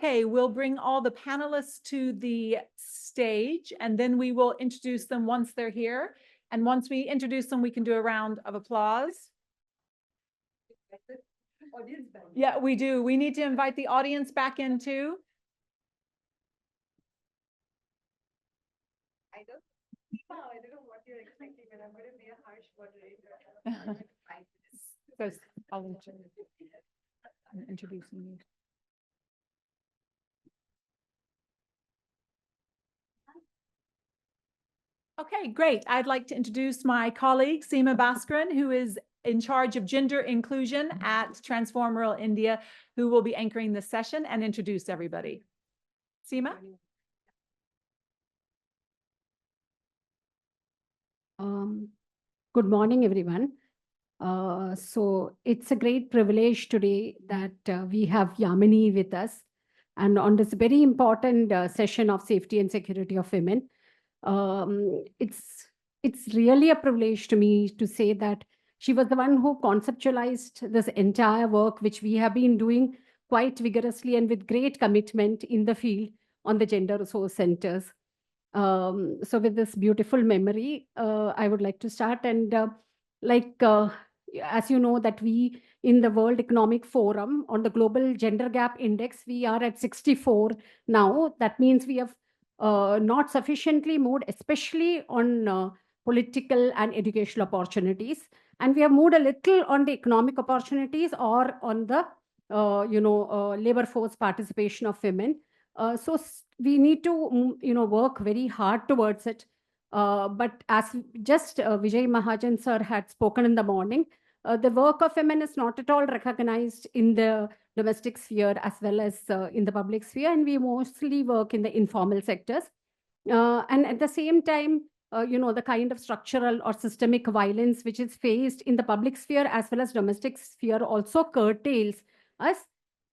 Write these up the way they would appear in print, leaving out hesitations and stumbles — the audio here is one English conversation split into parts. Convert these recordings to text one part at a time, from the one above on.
Okay, we'll bring all the panelists to the stage and then we will introduce them once they're here. And once we introduce them, we can do a round of applause. Yeah, we do. We need to invite the audience back in too. I don't know what you're expecting, but I'm going to be a harsh moderator. So I'll introduce you. Okay, great. I'd like to introduce my colleague, Seema Bhaskaran, who is in charge of gender inclusion at Transform Rural India, who will be anchoring this session and introduce everybody. Seema? Good morning, everyone. So it's a great privilege today that we have Yamini with us and on this very important session of safety and security of women. It's really a privilege to me to say that she was the one who conceptualized this entire work, which we have been doing quite vigorously and with great commitment in the field on the gender resource centers. So with this beautiful memory, I would like to start and as you know that we in the World Economic Forum on the Global Gender Gap Index, we are at 64 now. That means we have not sufficiently moved, especially on political and educational opportunities. And we have moved a little on the economic opportunities or on the labor force participation of women. So we need to work very hard towards it. But as just Vijay Mahajan sir had spoken in the morning, the work of women is not at all recognized in the domestic sphere as well as in the public sphere, and we mostly work in the informal sectors. And at the same time, the kind of structural or systemic violence which is faced in the public sphere as well as domestic sphere also curtails us.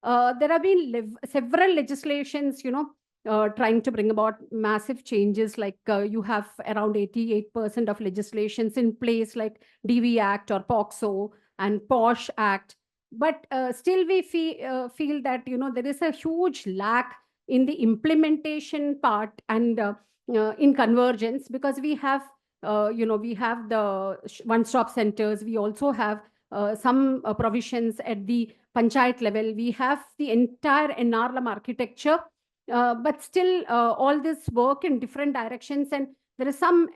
There have been several legislations, trying to bring about massive changes, like you have around 88% of legislations in place, like DV Act or POXO and POSH Act. But still we feel that, there is a huge lack in the implementation part and in convergence, because we have the one-stop centers. We also have some provisions at the panchayat level. We have the entire NRLM architecture, but still all this work in different directions, and there is some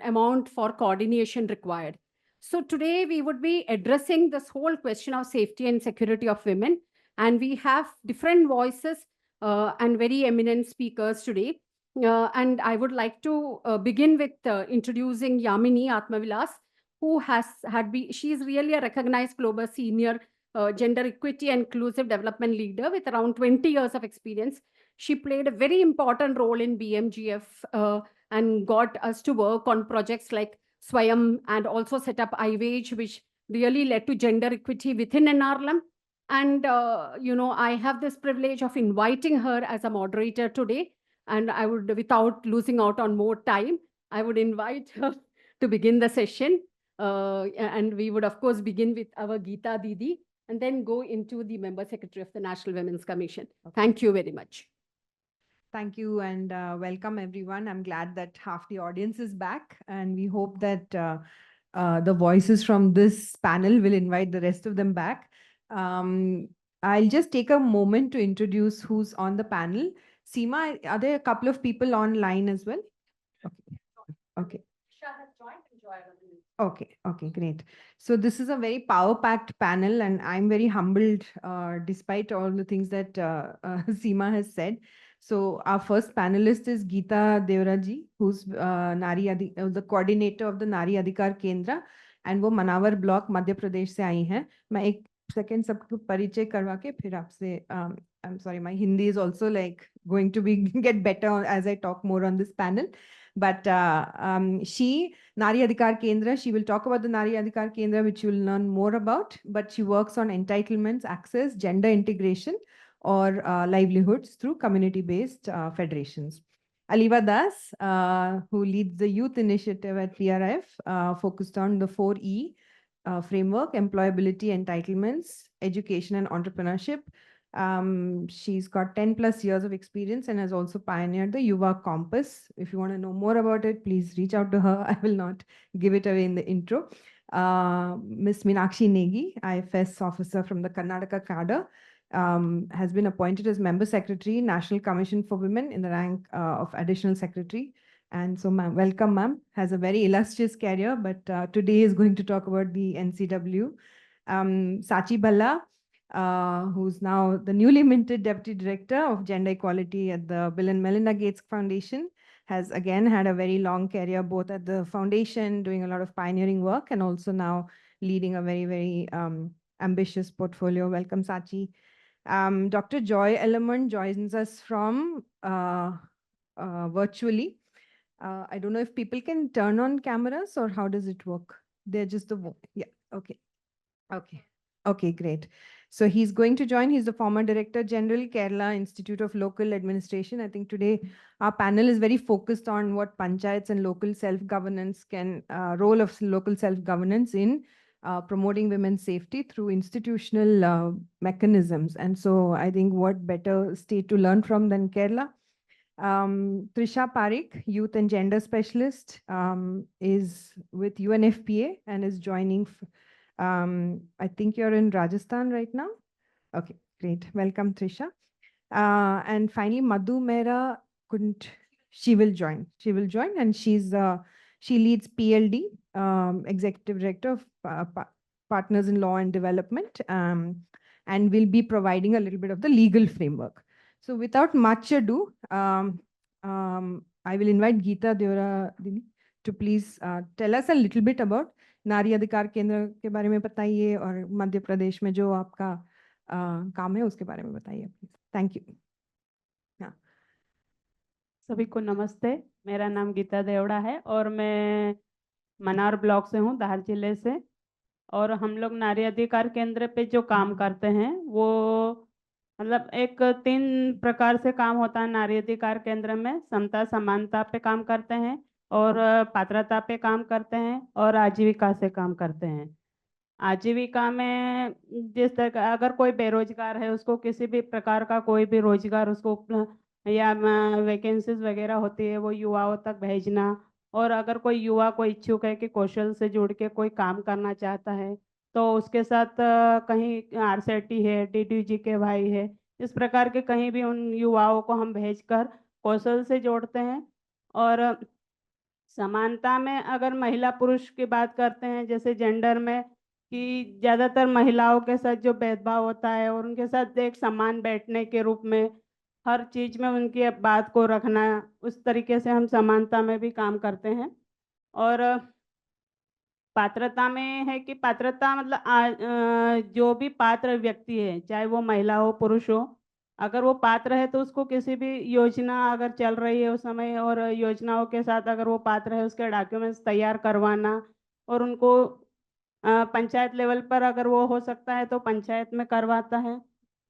amount for coordination required. So today we would be addressing this whole question of safety and security of women, and we have different voices and very eminent speakers today. And I would like to begin with introducing Yamini Atmavilas, who she is really a recognized global senior gender equity and inclusive development leader with around 20 years of experience. She played a very important role in BMGF and got us to work on projects like Swayam and also set up iWage, which really led to gender equity within NRLM. And, I have this privilege of inviting her as a moderator today. And I would, without losing out on more time, I would invite her to begin the session. And we would, of course, begin with our Geeta Didi and then go into the Member Secretary of the National Women's Commission. Okay. Thank you very much. Thank you and welcome everyone. I'm glad that half the audience is back, and we hope that the voices from this panel will invite the rest of them back. I'll just take a moment to introduce who's on the panel. Seema, are there a couple of people online as well? Okay. Okay, great. So this is a very power-packed panel, and I'm very humbled despite all the things that Seema has said. So our first panelist is Geeta Devaraji, who's the coordinator of the Nari Adhikar Kendra, and वो Manawar block Madhya Pradesh से आई हैं. मैं एक second सबको परिचय करवा के फिर आपसे I'm sorry, my Hindi is also like going to be get better as I talk more on this panel. But she, Nari Adhikar Kendra, she will talk about the Nari Adhikar Kendra, which you will learn more about. But she works on entitlements, access, gender integration, or livelihoods through community-based federations. Aliva Das, who leads the youth initiative at PRF, focused on the 4E framework: employability, entitlements, education, and entrepreneurship. She's got 10 plus years of experience and has also pioneered the Yuva Compass. If you want to know more about it, please reach out to her. I will not give it away in the intro. Ms. Meenakshi Negi, IFS officer from the Karnataka cadre, has been appointed as Member Secretary, National Commission for Women in the rank of Additional Secretary. And so, ma'am, welcome, ma'am. Has a very illustrious career, but today is going to talk about the NCW. Sachi Balla, who's now the newly minted Deputy Director of Gender Equality at the Bill and Melinda Gates Foundation, has again had a very long career both at the foundation, doing a lot of pioneering work, and also now leading a very, very ambitious portfolio. Welcome, Sachi. Dr. Joy Element joins us from virtually. I don't know if people can turn on cameras or how does it work? They're just yeah, okay. Okay, great. So he's going to join. He's the former Director General, Kerala Institute of Local Administration. I think today our panel is very focused on what panchayats and local self-governance can, role of local self-governance in promoting women's safety through institutional mechanisms. And so I think what better state to learn from than Kerala. Trisha Parikh, Youth and Gender Specialist, is with UNFPA and is joining. I think you're in Rajasthan right now. Okay, great. Welcome, Trisha. And finally, Madhu Mehra couldn't. She will join. She will join, and she leads PLD, Executive Director of Partners in Law and Development, and will be providing a little bit of the legal framework. So, without much ado, I will invite Geeta Deora Dini to please tell us a little bit about नारी अधिकार केंद्र के बारे में बताइए और मध्य प्रदेश में जो आपका काम है उसके बारे में बताइए प्लीज. Thank you. सभी को नमस्ते. मेरा नाम गीता देवड़ा है और मैं मनार ब्लॉक से हूँ, धार जिले से. और हम लोग नारी अधिकार केंद्र पे जो काम करते हैं वो मतलब एक 3 प्रकार से काम होता है नारी अधिकार केंद्र में. समता समानता पे काम करते हैं और पात्रता पे काम करते हैं और आजीविका से काम करते हैं. आजीविका में जिस तरह का अगर कोई बेरोजगार है उसको किसी भी प्रकार का कोई भी रोजगार उसको या वैकेंसीज वगैरह होती है वो युवाओं तक भेजना. और अगर कोई युवा कोई इच्छुक है कि कौशल से जुड़ के कोई काम करना चाहता है तो उसके साथ कहीं आरसेटी है, DDGKY है, इस प्रकार के कहीं भी उन युवाओं को हम भेजकर कौशल से जोड़ते हैं. और समानता में अगर महिला पुरुष की बात करते हैं जैसे जेंडर में कि ज़्यादातर महिलाओं के साथ जो भेदभाव होता है और उनके साथ एक समान बैठने के रूप में हर चीज़ में उनकी बात को रखना, उस तरीके से हम समानता में भी काम करते हैं. और पात्रता में है कि पात्रता मतलब जो भी पात्र व्यक्ति है चाहे वो महिला हो पुरुष हो, अगर वो पात्र है तो उसको किसी भी योजना अगर चल रही है उस समय और योजनाओं के साथ अगर वो पात्र है उसके डॉक्यूमेंट्स तैयार करवाना और उनको पंचायत लेवल पर अगर वो हो सकता है तो पंचायत में करवाता है.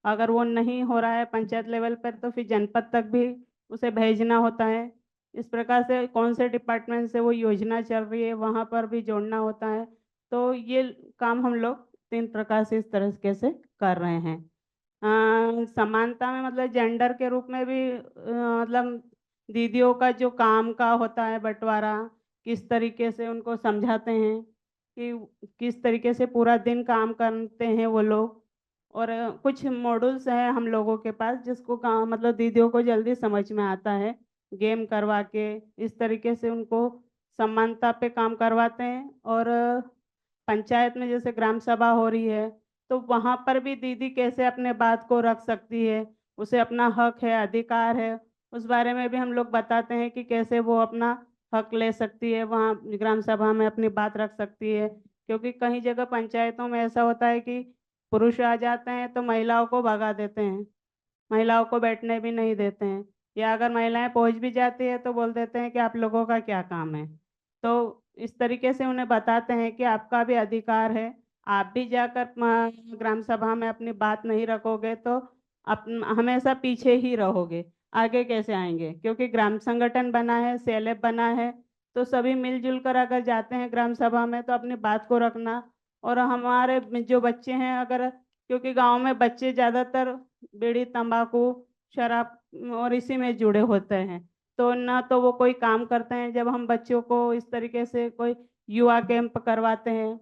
अगर वो नहीं हो रहा है पंचायत लेवल पर तो फिर जनपद तक भी उसे भेजना होता है. इस प्रकार से कौन से डिपार्टमेंट से वो योजना चल रही है वहाँ पर भी जोड़ना होता है. तो ये काम हम लोग 3 प्रकार से इस तरीके से कर रहे हैं. समानता में मतलब जेंडर के रूप में भी मतलब दीदियों का जो काम का होता है बंटवारा, किस तरीके से उनको समझाते हैं कि किस तरीके से पूरा दिन काम करते हैं वो लोग. और कुछ मॉड्यूल्स हैं हम लोगों के पास जिसको काम मतलब दीदियों को जल्दी समझ में आता है, गेम करवा के इस तरीके से उनको समानता पे काम करवाते हैं. और पंचायत में जैसे ग्राम सभा हो रही है तो वहाँ पर भी दीदी कैसे अपने बात को रख सकती है, उसे अपना हक है, अधिकार है, उस बारे में भी हम लोग बताते हैं कि कैसे वो अपना हक ले सकती है, वहाँ ग्राम सभा में अपनी बात रख सकती है. क्योंकि कई जगह पंचायतों में ऐसा होता है कि पुरुष आ जाते हैं तो महिलाओं को भगा देते हैं, महिलाओं को बैठने भी नहीं देते हैं, या अगर महिलाएं पहुंच भी जाती है तो बोल देते हैं कि आप लोगों का क्या काम है. तो इस तरीके से उन्हें बताते हैं कि आपका भी अधिकार है, आप भी जाकर ग्राम सभा में अपनी बात नहीं रखोगे तो हमेशा पीछे ही रहोगे, आगे कैसे आएंगे. क्योंकि ग्राम संगठन बना है, सेलेब बना है, तो सभी मिलजुल कर अगर जाते हैं ग्राम सभा में तो अपनी बात को रखना. और हमारे जो बच्चे हैं अगर क्योंकि गांव में बच्चे ज़्यादातर बीड़ी तंबाकू शराब और इसी में जुड़े होते हैं। तो ना तो वो कोई काम करते हैं। जब हम बच्चों को इस तरीके से कोई युवा कैंप करवाते हैं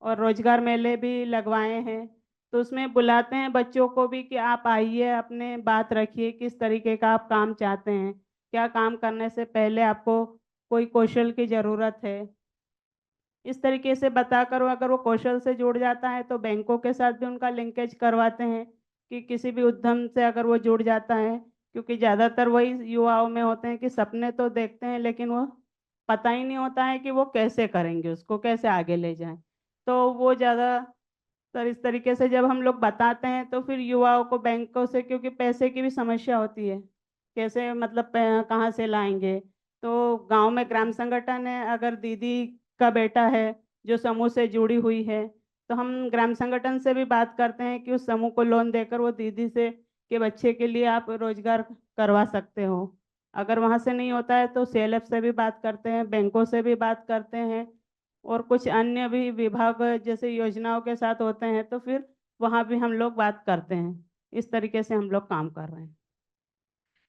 और रोजगार मेले भी लगवाए हैं, तो उसमें बुलाते हैं बच्चों को भी कि आप आइए, अपने बात रखिए, किस तरीके का आप काम चाहते हैं, क्या काम करने से पहले आपको कोई कौशल की ज़रूरत है। इस तरीके से बताकर अगर वो कौशल से जुड़ जाता है तो बैंकों के साथ भी उनका लिंकेज करवाते हैं कि किसी भी उद्यम से अगर वो जुड़ जाता है, क्योंकि ज़्यादातर वही युवाओं में होते हैं कि सपने तो देखते हैं लेकिन वो पता ही नहीं होता है कि वो कैसे करेंगे, उसको कैसे आगे ले जाएं। तो वो ज़्यादातर इस तरीके से जब हम लोग बताते हैं तो फिर युवाओं को बैंकों से, क्योंकि पैसे की भी समस्या होती है, कैसे मतलब कहाँ से लाएंगे। तो गांव में ग्राम संगठन है, अगर दीदी का बेटा है जो समूह से जुड़ी हुई है, तो हम ग्राम संगठन से भी बात करते हैं कि उस समूह को लोन देकर वो दीदी से के बच्चे के लिए आप रोजगार करवा सकते हो। अगर वहाँ से नहीं होता है तो CLF से भी बात करते हैं, बैंकों से भी बात करते हैं, और कुछ अन्य भी विभाग जैसे योजनाओं के साथ होते हैं तो फिर वहाँ भी हम लोग बात करते हैं। इस तरीके से हम लोग काम कर रहे हैं।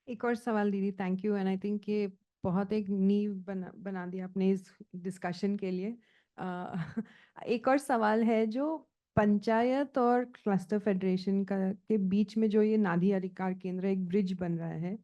एक और सवाल दीदी, thank you, and I think ये बहुत एक नींव बना दिया आपने इस डिस्कशन के लिए। एक और सवाल है, जो पंचायत और क्लस्टर फेडरेशन का के बीच में जो ये नारी अधिकार केंद्र एक ब्रिज बन रहा है,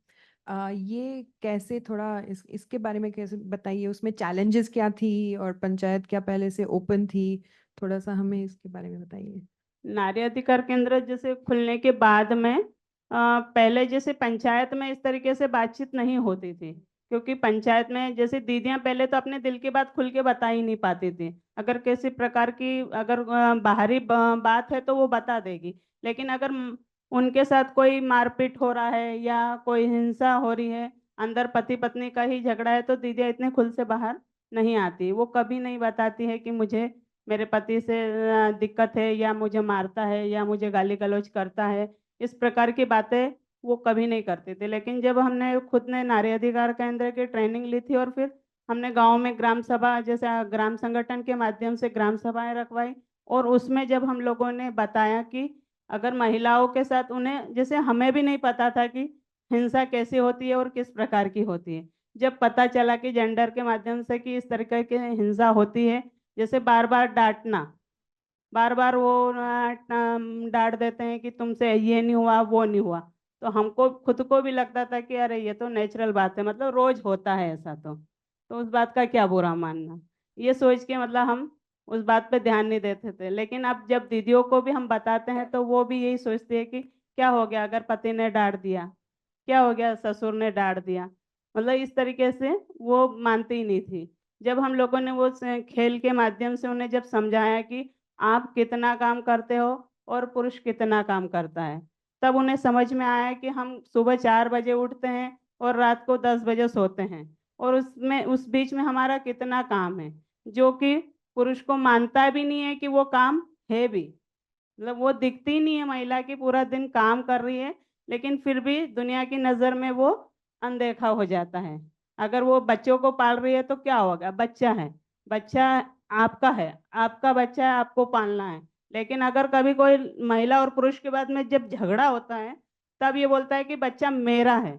ये कैसे, थोड़ा इसके बारे में कैसे बताइए, उसमें चैलेंजेस क्या थी और पंचायत क्या पहले से ओपन थी, थोड़ा सा हमें इसके बारे में बताइए। नारी अधिकार केंद्र जैसे खुलने के बाद में पहले जैसे पंचायत में इस तरीके से बातचीत नहीं होती थी, क्योंकि पंचायत में जैसे दीदियां पहले तो अपने दिल की बात खुल के बता ही नहीं पाती थी। अगर किसी प्रकार की अगर बाहरी बात है तो वो बता देगी, लेकिन अगर उनके साथ कोई मारपीट हो रहा है या कोई हिंसा हो रही है, अंदर पति पत्नी का ही झगड़ा है, तो दीदियां इतने खुल से बाहर नहीं आती। वो कभी नहीं बताती है कि मुझे मेरे पति से दिक्कत है, या मुझे मारता है, या मुझे गाली गलौज करता है। इस प्रकार की बातें वो कभी नहीं करते थे। लेकिन जब हमने खुद ने नारी अधिकार केंद्र की ट्रेनिंग ली थी और फिर हमने गांव में ग्राम सभा जैसे ग्राम संगठन के माध्यम से ग्राम सभाएं रखवाई, और उसमें जब हम लोगों ने बताया कि अगर महिलाओं के साथ उन्हें, जैसे हमें भी नहीं पता था कि हिंसा कैसी होती है और किस प्रकार की होती है, जब पता चला कि जेंडर के माध्यम से कि इस तरीके की हिंसा होती है, जैसे बार बार डांटना, बार बार वो डांट देते हैं कि तुमसे ये नहीं हुआ वो नहीं हुआ, तो हमको खुद को भी लगता था कि अरे ये तो नेचुरल बात है, मतलब रोज होता है ऐसा, तो उस बात का क्या बुरा मानना। ये सोच के मतलब हम उस बात पे ध्यान नहीं देते थे। लेकिन अब जब दीदियों को भी हम बताते हैं तो वो भी यही सोचती है कि क्या हो गया अगर पति ने डांट दिया, क्या हो गया ससुर ने डांट दिया, मतलब इस तरीके से वो मानती ही नहीं थी। जब हम लोगों ने वो खेल के माध्यम से उन्हें जब समझाया कि आप कितना काम करते हो और पुरुष कितना काम करता है, तब उन्हें समझ में आया कि हम सुबह 4 बजे उठते हैं और रात को 10 बजे सोते हैं, और उसमें उस बीच में हमारा कितना काम है, जो कि पुरुष को मानता भी नहीं है कि वो काम है भी। मतलब वो दिखती ही नहीं है महिला की पूरा दिन काम कर रही है, लेकिन फिर भी दुनिया की नज़र में वो अनदेखा हो जाता है। अगर वो बच्चों को पाल रही है तो क्या होगा, बच्चा है, बच्चा आपका है, आपका बच्चा है, आपको पालना है। लेकिन अगर कभी कोई महिला और पुरुष के बाद में जब झगड़ा होता है, तब ये बोलता है कि बच्चा मेरा है,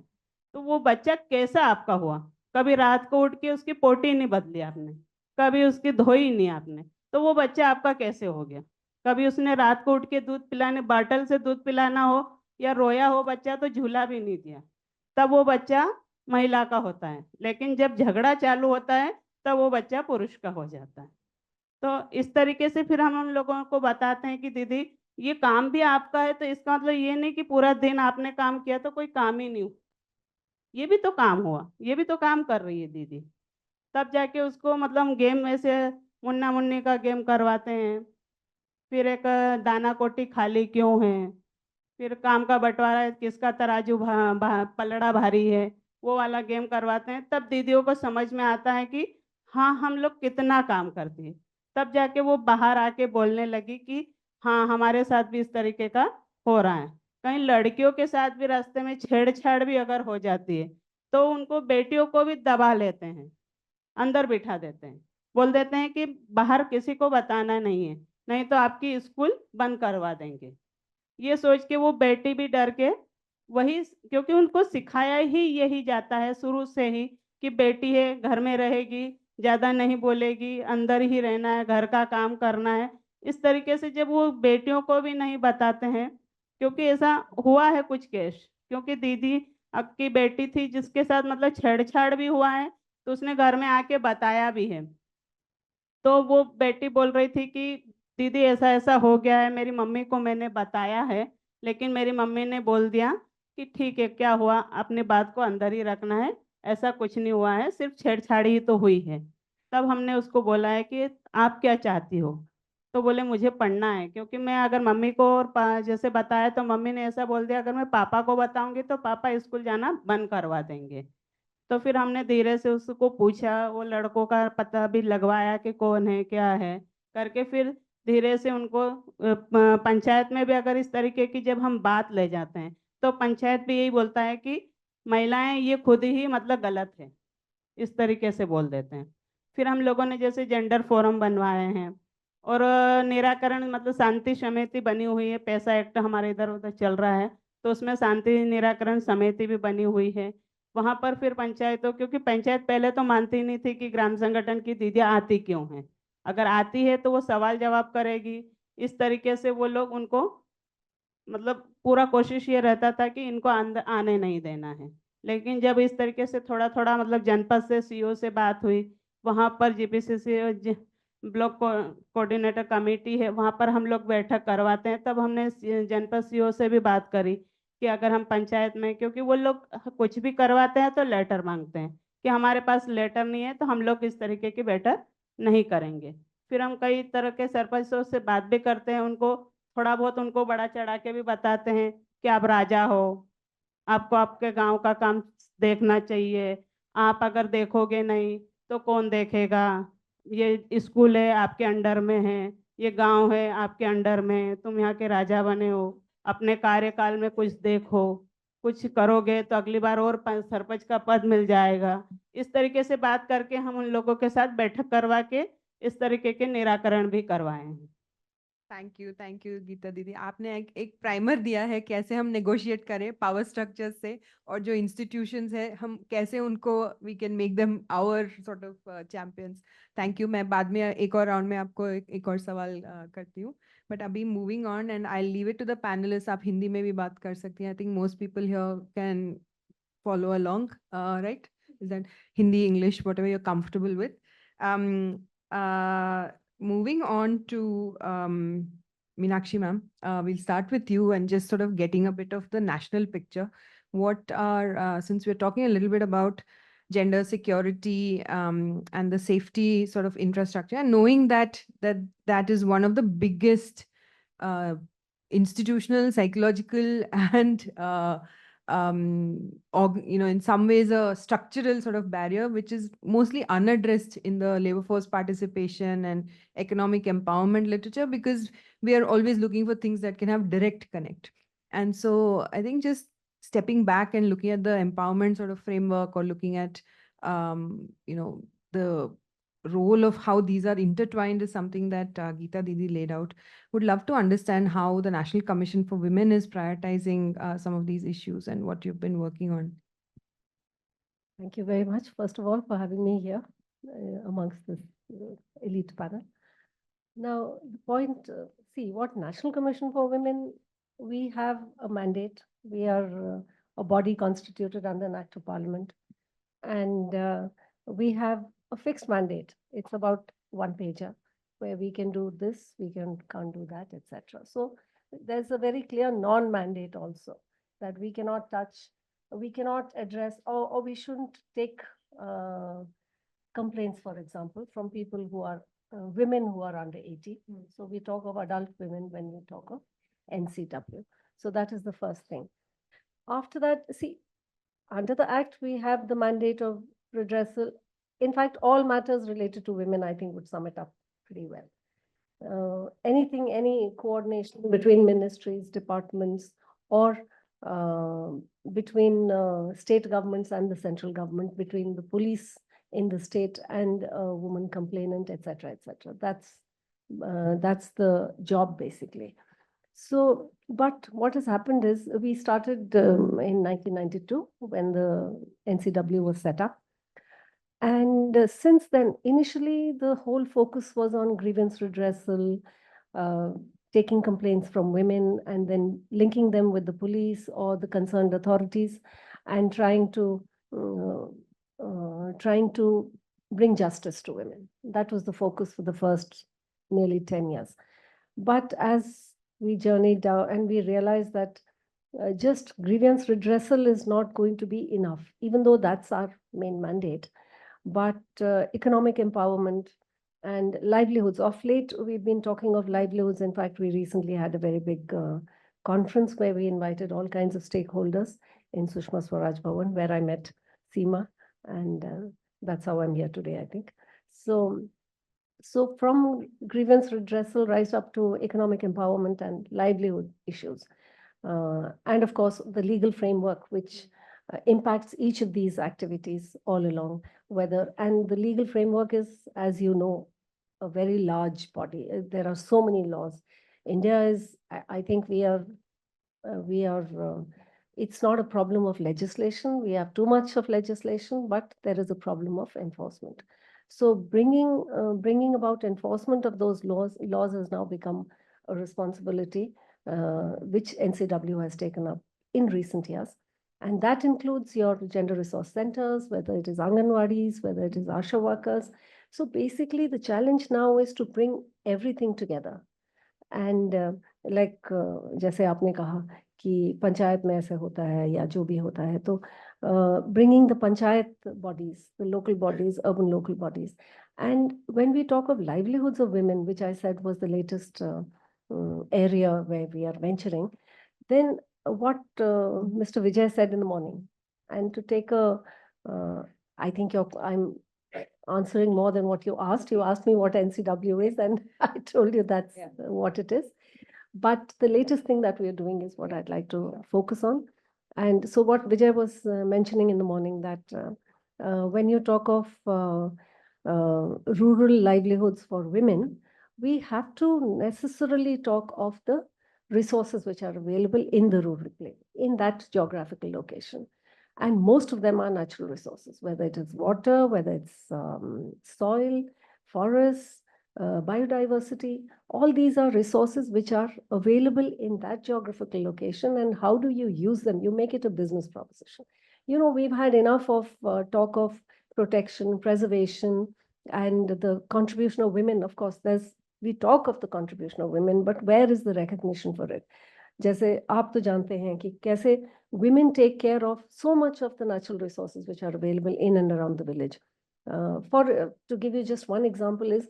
तो वो बच्चा कैसा आपका हुआ? कभी रात को उठ के उसकी पोटी नहीं बदली आपने, कभी उसकी धोई नहीं आपने, तो वो बच्चा आपका कैसे हो गया? कभी उसने रात को उठ के दूध पिलाने, बाटल से दूध पिलाना हो या रोया हो बच्चा तो झूला भी नहीं दिया, तब वो बच्चा महिला का होता है। लेकिन जब झगड़ा चालू होता है तब वो बच्चा पुरुष का हो जाता है। तो इस तरीके से फिर हम उन लोगों को बताते हैं कि दीदी ये काम भी आपका है, तो इसका मतलब ये नहीं कि पूरा दिन आपने काम किया तो कोई काम ही नहीं हुआ, ये भी तो काम हुआ, ये भी तो काम कर रही है दीदी। तब जाके उसको मतलब हम गेम में से मुन्ना मुन्नी का गेम करवाते हैं, फिर एक दाना कोटी खाली क्यों है, फिर काम का बंटवारा है, किसका तराजू पलड़ा भारी है, वो वाला गेम करवाते हैं। तब दीदियों को समझ में आता है कि हाँ हम लोग कितना काम करती है। तब जाके वो बाहर आके बोलने लगी कि हाँ हमारे साथ भी इस तरीके का हो रहा है। कहीं लड़कियों के साथ भी रास्ते में छेड़छाड़ भी अगर हो जाती है तो उनको बेटियों को भी दबा लेते हैं, अंदर बिठा देते हैं, बोल देते हैं कि बाहर किसी को बताना नहीं है, नहीं तो आपकी स्कूल बंद करवा देंगे। ये सोच के वो बेटी भी डर के वही, क्योंकि उनको सिखाया ही यही जाता है शुरू से ही कि बेटी है, घर में रहेगी, ज़्यादा नहीं बोलेगी, अंदर ही रहना है, घर का काम करना है। इस तरीके से जब वो बेटियों को भी नहीं बताते हैं, क्योंकि ऐसा हुआ है कुछ केस, क्योंकि दीदी की बेटी थी जिसके साथ मतलब छेड़छाड़ भी हुआ है, तो उसने घर में आके बताया भी है। तो वो बेटी बोल रही थी कि दीदी ऐसा-ऐसा हो गया है, मेरी मम्मी को मैंने बताया है, लेकिन मेरी मम्मी ने बोल दिया कि ठीक है, क्या हुआ, अपनी बात को अंदर ही रखना है, ऐसा कुछ नहीं हुआ है, सिर्फ़ छेड़छाड़ी ही तो हुई है। तब हमने उसको बोला है कि आप क्या चाहती हो? तो बोले मुझे पढ़ना है, क्योंकि मैं अगर मम्मी को और जैसे बताया तो मम्मी ने ऐसा बोल दिया, अगर मैं पापा को बताऊँगी तो पापा स्कूल जाना बंद करवा देंगे। तो फिर हमने धीरे से उसको पूछा, वो लड़कों का पता भी लगवाया कि कौन है, क्या है, करके फिर धीरे से उनको पंचायत में भी अगर इस तरीके की जब हम बात ले जाते हैं, तो पंचायत भी यही बोलता है कि महिलाएँ ये खुद ही मतलब गलत है, इस तरीके से बोल देते हैं। फिर हम लोगों ने जैसे जेंडर फोरम बनवाए हैं और निराकरण मतलब शांति समिति बनी हुई है, पैसा एक्ट हमारे इधर-उधर चल रहा है, तो उसमें शांति निराकरण समिति भी बनी हुई है। वहाँ पर फिर पंचायतों, क्योंकि पंचायत पहले तो मानती ही नहीं थी कि ग्राम संगठन की दीदियाँ आती क्यों हैं? अगर आती है तो वो सवाल-जवाब करेगी, इस तरीके से वो लोग उनको मतलब पूरा कोशिश ये रहता था कि इनको आने नहीं देना है। लेकिन जब इस तरीके से थोड़ा-थोड़ा मतलब जनपद से सीओ से बात हुई, वहाँ पर जीपीसीसी ब्लॉक कोऑर्डिनेटर कमेटी है, वहाँ पर हम लोग बैठक करवाते हैं, तब हमने जनपद सीओ से भी बात करी कि अगर हम पंचायत में, क्योंकि वो लोग कुछ भी करवाते हैं तो लेटर माँगते हैं कि हमारे पास लेटर नहीं है, तो हम लोग इस तरीके की बैठक नहीं करेंगे। फिर हम कई तरह के सरपंचों से बात भी करते हैं, उनको थोड़ा बहुत उनको बढ़ा चढ़ा के भी बताते हैं कि आप राजा हो, आपको आपके गाँव का काम देखना चाहिए, आप अगर देखोगे नहीं तो कौन देखेगा? ये स्कूल है आपके अंडर में है, ये गाँव है आपके अंडर में है, तुम यहाँ के राजा बने हो, अपने कार्यकाल में कुछ देखो, कुछ करोगे तो अगली बार और सरपंच का पद मिल जाएगा। इस तरीके से बात करके हम उन लोगों के साथ बैठक करवा के इस तरीके के निराकरण भी करवाए हैं। थैंक यू गीता दीदी। आपने एक प्राइमर दिया है कैसे हम नेगोशिएट करें पावर स्ट्रक्चर से, और जो इंस्टीट्यूशंस है हम कैसे उनको we can make them our sort of champions. Thank you. मैं बाद में एक और राउंड में आपको एक और सवाल करती हूँ, बट अभी moving on and I leave it to the panelist. आप हिंदी में भी बात कर सकती हैं। I think most people here can follow along, right? Is that Hindi, English, whatever you're comfortable with? Um, Moving on to Meenakshi ma'am, we'll start with you and just sort of getting a bit of the national picture. What are, since we're talking a little bit about gender security and the safety sort of infrastructure, and knowing that is one of the biggest institutional, psychological, and in some ways a structural sort of barrier, which is mostly unaddressed in the labor force participation and economic empowerment literature, because we are always looking for things that can have direct connect. And so I think just stepping back and looking at the empowerment sort of framework, or looking at, the role of how these are intertwined, is something that Geeta Didi laid out. Would love to understand how the National Commission for Women is prioritizing some of these issues and what you've been working on. Thank you very much, first of all, for having me here amongst this elite panel. Now, the point, see, what National Commission for Women, we have a mandate. We are a body constituted under an Act of Parliament. And we have a fixed mandate. It's about one pager, where we can do this, we can't do that, etc. So there's a very clear non-mandate also, that we cannot touch, we cannot address, or we shouldn't take complaints, for example, from people who are women who are under 80. So we talk of adult women when we talk of NCW. So that is the first thing. After that, see, under the Act, we have the mandate of redressal. In fact, all matters related to women, I think, would sum it up pretty well. Any coordination between ministries, departments, or between state governments and the central government, between the police in the state and a woman complainant, etc., etc. That's the job, basically. So, but what has happened is we started in 1992 when the NCW was set up. And since then, initially, the whole focus was on grievance redressal, uh, taking complaints from women and then linking them with the police or the concerned authorities and trying to bring justice to women. That was the focus for the first nearly 10 years. But as we journeyed down and we realized that just grievance redressal is not going to be enough, even though that's our main mandate. But economic empowerment and livelihoods. Of late, we've been talking of livelihoods. In fact, we recently had a very big conference where we invited all kinds of stakeholders in Sushma Swaraj Bhavan, where I met Seema, and that's how I'm here today, I think. So from grievance redressal rise up to economic empowerment and livelihood issues. And of course, the legal framework, which impacts each of these activities all along, and the legal framework is, as you know, a very large body. There are so many laws. India is, I think it's not a problem of legislation. We have too much of legislation, but there is a problem of enforcement. So bringing about enforcement of those laws has now become a responsibility which NCW has taken up in recent years. And that includes your gender resource centers, whether it is Anganwadis, whether it is ASHA workers. So basically the challenge now is to bring everything together. And जैसे आपने कहा कि पंचायत में ऐसे होता है या जो भी होता है, तो bringing the panchayat bodies, the local bodies, urban local bodies. And when we talk of livelihoods of women, which I said was the latest area where we are venturing, then what Mr. Vijay said in the morning, and to take I think I'm answering more than what you asked. You asked me what NCW is, and I told you that's what it is. But the latest thing that we are doing is what I'd like to focus on. And so what Vijay was mentioning in the morning, that when you talk of rural livelihoods for women, we have to necessarily talk of the resources which are available in the rural place, in that geographical location. And most of them are natural resources, whether it is water, whether it's soil, forests, biodiversity. All these are resources which are available in that geographical location. And how do you use them? You make it a business proposition. You know, we've had enough of talk of protection, preservation, and the contribution of women. Of course, we talk of the contribution of women, but where is the recognition for it? जैसे आप तो जानते हैं कि कैसे women take care of so much of the natural resources which are available in and around the village. To give you just one example is,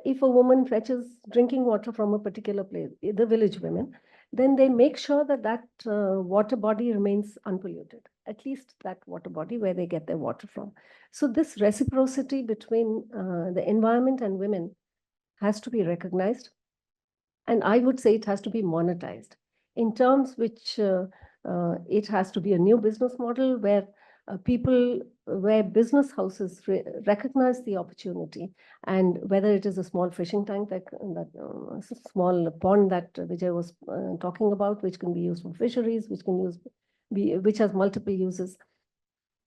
if a woman fetches drinking water from a particular place, the village women, then they make sure that that water body remains unpolluted, at least that water body where they get their water from. So this reciprocity between the environment and women has to be recognized. And I would say it has to be monetized in terms which it has to be a new business model where where business houses recognize the opportunity, and whether it is a small fishing tank, that small pond that Vijay was talking about, which can be used for fisheries, which has multiple uses,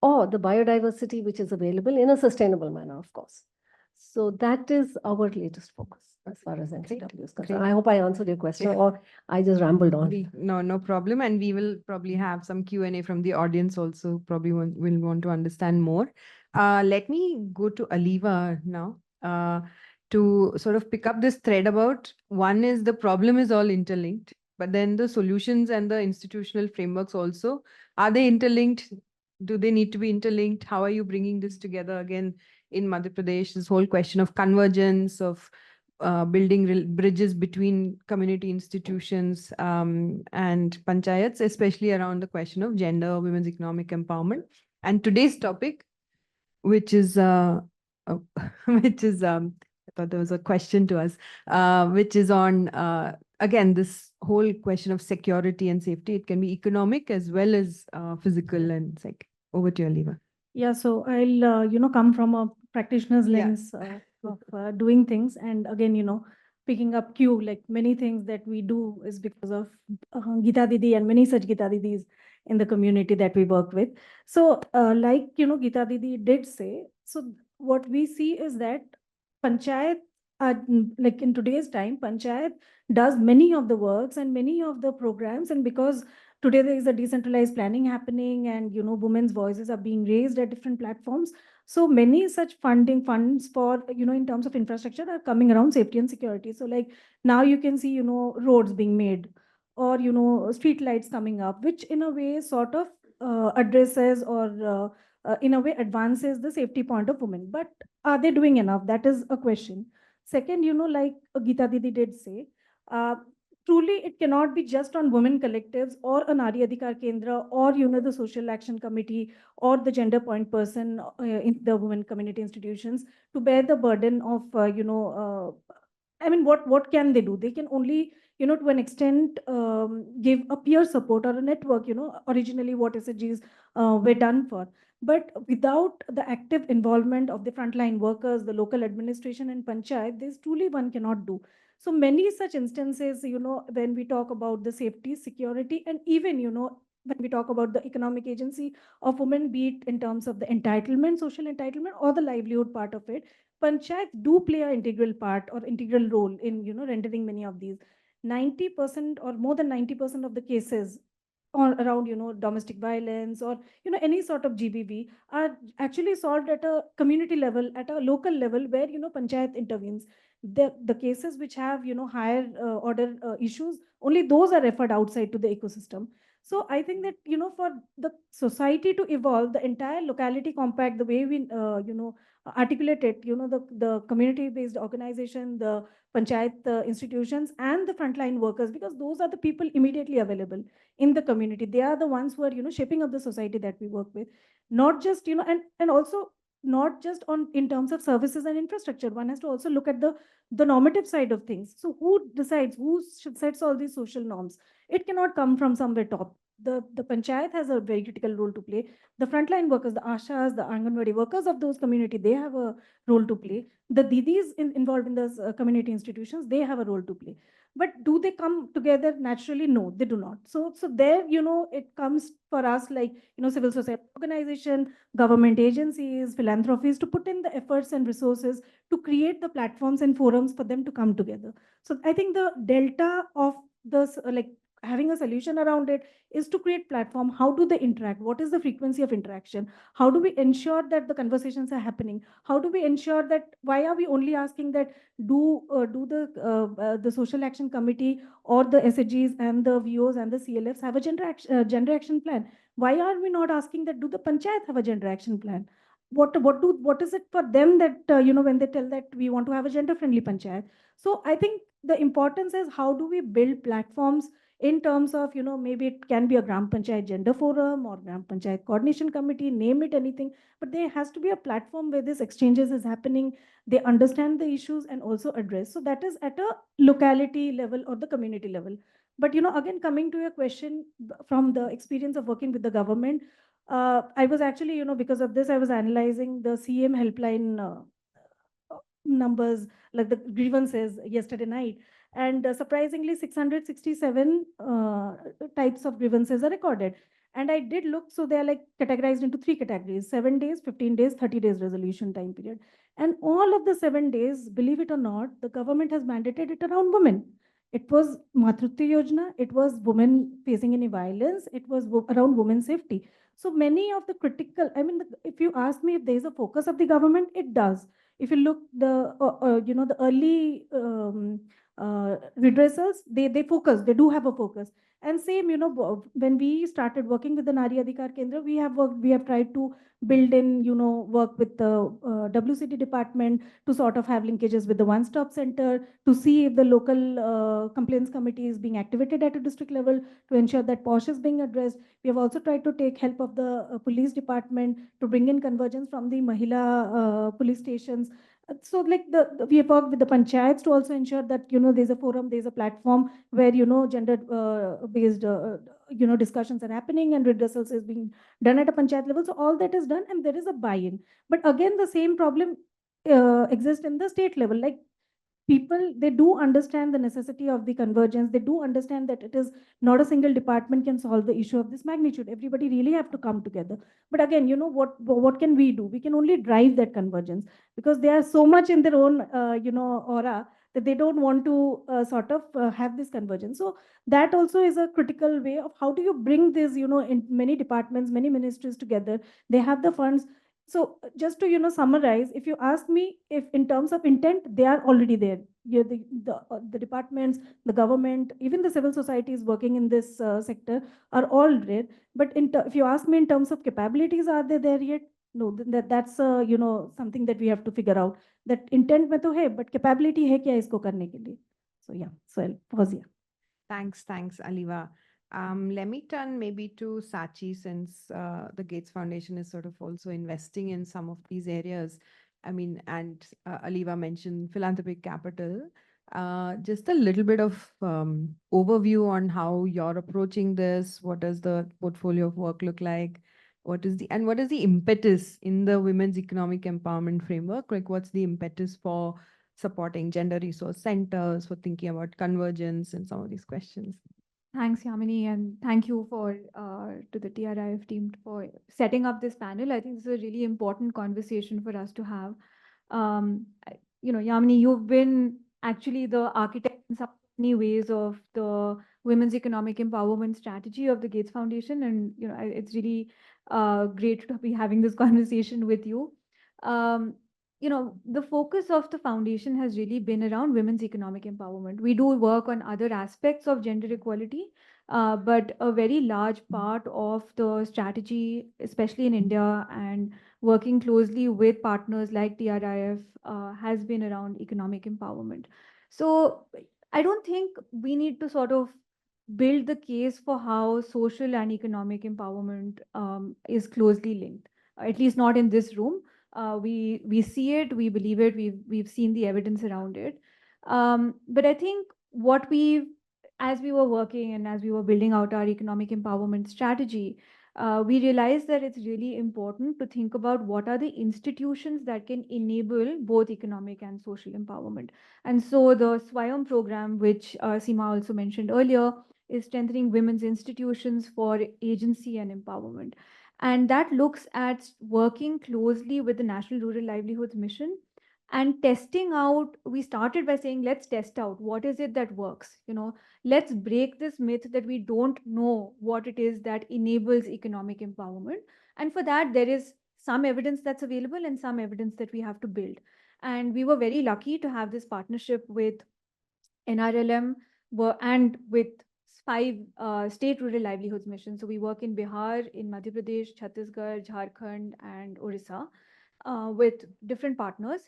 or the biodiversity which is available in a sustainable manner, of course. So that is our latest focus as far as NCW is concerned. Great. I hope I answered your question, or I just rambled on. No problem. And we will probably have some Q&A from the audience also, probably will want to understand more. Let me go to Aliva now to sort of pick up this thread about, one is the problem is all interlinked, but then the solutions and the institutional frameworks also, are they interlinked? Do they need to be interlinked? How are you bringing this together again in Madhya Pradesh? This whole question of convergence, of building bridges between community institutions and panchayats, especially around the question of gender, women's economic empowerment. And today's topic, which is, I thought there was a question to us, which is on, again, this whole question of security and safety. It can be economic as well as physical and psych. Over to you, Aliva. Yeah, so I'll, come from a practitioner's Yeah. lens of doing things. And again, picking up cue, like many things that we do is because of Gita Didi and many such Gita Didis in the community that we work with. So like, Gita Didi did say, so what we see is that Panchayat, like in today's time, Panchayat does many of the works and many of the programs. And because today there is a decentralized planning happening and, women's voices are being raised at different platforms. So many such funds for, in terms of infrastructure are coming around safety and security. So like now you can see, roads being made or, street lights coming up, which in a way sort of addresses or in a way advances the safety point of women. But are they doing enough? That is a question. Second, like Geeta Didi did say, uh, truly it cannot be just on women collectives or a Nari Adhikar Kendra or, the social action committee or the gender point person in the women community institutions to bear the burden of, I mean, what can they do? They can only, to an extent, give a peer support or a network, originally what SHGs were done for. But without the active involvement of the frontline workers, the local administration and panchayat, there's truly one cannot do. So many such instances, when we talk about the safety, security, and even, when we talk about the economic agency of women, be it in terms of the entitlement, social entitlement, or the livelihood part of it, panchayats do play an integral part or integral role in, rendering many of these. 90% or more than 90% of the cases or around, domestic violence or, any sort of GBV are actually solved at a community level, at a local level where, panchayat intervenes. The cases which have, higher order issues, only those are referred outside to the ecosystem. So I think that, for the society to evolve, the entire locality compact, the way we, articulate it, the community-based organization, the panchayat institutions and the frontline workers, because those are the people immediately available in the community. They are the ones who are, shaping up the society that we work with. Not just, and also not just on in terms of services and infrastructure. One has to also look at the normative side of things. So who decides, sets all these social norms? It cannot come from somewhere top. The panchayat has a very critical role to play. The frontline workers, the ashas, the Anganwadi workers of those community, they have a role to play. The didis involved in those community institutions, they have a role to play. But do they come together naturally? No, they do not. So there, it comes for us like, civil society organization, government agencies, philanthropies to put in the efforts and resources to create the platforms and forums for them to come together. So I think the delta of this, like having a solution around it is to create platform. How do they interact? What is the frequency of interaction? How do we ensure that the conversations are happening? How do we ensure that, why are we only asking that do the social action committee or the SHGs and the VOs and the CLFs have a gender action plan? Why are we not asking that do the panchayat have a gender action plan? What is it for them that when they tell that we want to have a gender friendly panchayat? So I think the importance is how do we build platforms in terms of, maybe it can be a Gram Panchayat Gender Forum or Gram Panchayat Coordination Committee, name it anything, but there has to be a platform where this exchanges is happening, they understand the issues and also address. So that is at a locality level or the community level. But, again, coming to your question from the experience of working with the government, I was actually, because of this, I was analyzing the CM helpline numbers, like the grievances yesterday night. And surprisingly, 667 types of grievances are recorded. And I did look, so they are like categorized into 3 categories: 7 days, 15 days, 30 days resolution time period. And all of the 7 days, believe it or not, the government has mandated it around women. It was Matrutya Yojana, it was women facing any violence, it was around women's safety. So many of the critical, I mean, if you ask me if there is a focus of the government, it does. If you look the early redressals, they focus, they do have a focus. And same, when we started working with the Nari Adhikar Kendra, we have tried to build in, work with the WCT department to sort of have linkages with the one-stop center, to see if the local complaints committee is being activated at a district level to ensure that POSH is being addressed. We have also tried to take help of the police department to bring in convergence from the Mahila police stations. So like we have worked with the panchayats to also ensure that, there's a forum, there's a platform where, gender based, discussions are happening and redressals is being done at a panchayat level. So all that is done and there is a buy-in. But again, the same problem exists in the state level. Like people, they do understand the necessity of the convergence. They do understand that it is not a single department can solve the issue of this magnitude. Everybody really have to come together. But again, what can we do? We can only drive that convergence, because they are so much in their own aura, that they don't want to sort of have this convergence. So that also is a critical way of how do you bring this, in many departments, many ministries together. They have the funds. So just to summarize, if you ask me, if in terms of intent, they are already there. The departments, the government, even the civil societies working in this sector are all there. But if you ask me in terms of capabilities, are they there yet? No, that's something that we have to figure out. That intent में तो है, but capability है क्या इसको करने के लिए? So yeah, so I'll pause here. Thanks, Aliva. Let me turn maybe to Sachi, since the Gates Foundation is sort of also investing in some of these areas. I mean, and Aliva mentioned philanthropic capital. Just a little bit of overview on how you're approaching this. What does the portfolio of work look like? What is the impetus in the women's economic empowerment framework? Like, what's the impetus for supporting gender resource centers, for thinking about convergence and some of these questions? Thanks, Yamini, and thank you to the TRIF team for setting up this panel. I think this is a really important conversation for us to have. Yamini, you've been actually the architect in so many ways of the women's economic empowerment strategy of the Gates Foundation, and it's really great to be having this conversation with you. The focus of the foundation has really been around women's economic empowerment. We do work on other aspects of gender equality, but a very large part of the strategy, especially in India, and working closely with partners like TRIF, has been around economic empowerment. So I don't think we need to sort of build the case for how social and economic empowerment is closely linked, at least not in this room. We see it, we believe it, we've seen the evidence around it. But I think as we were working and as we were building out our economic empowerment strategy, we realized that it's really important to think about what are the institutions that can enable both economic and social empowerment. And so the Swayam program, which Seema also mentioned earlier, is strengthening women's institutions for agency and empowerment. And that looks at working closely with the National Rural Livelihoods Mission and testing out. We started by saying, let's test out what is it that works. Let's break this myth that we don't know what it is that enables economic empowerment. And for that, there is some evidence that's available and some evidence that we have to build. And we were very lucky to have this partnership with NRLM and with 5 state rural livelihoods missions. So we work in Bihar, in Madhya Pradesh, Chhattisgarh, Jharkhand, and Orissa with different partners.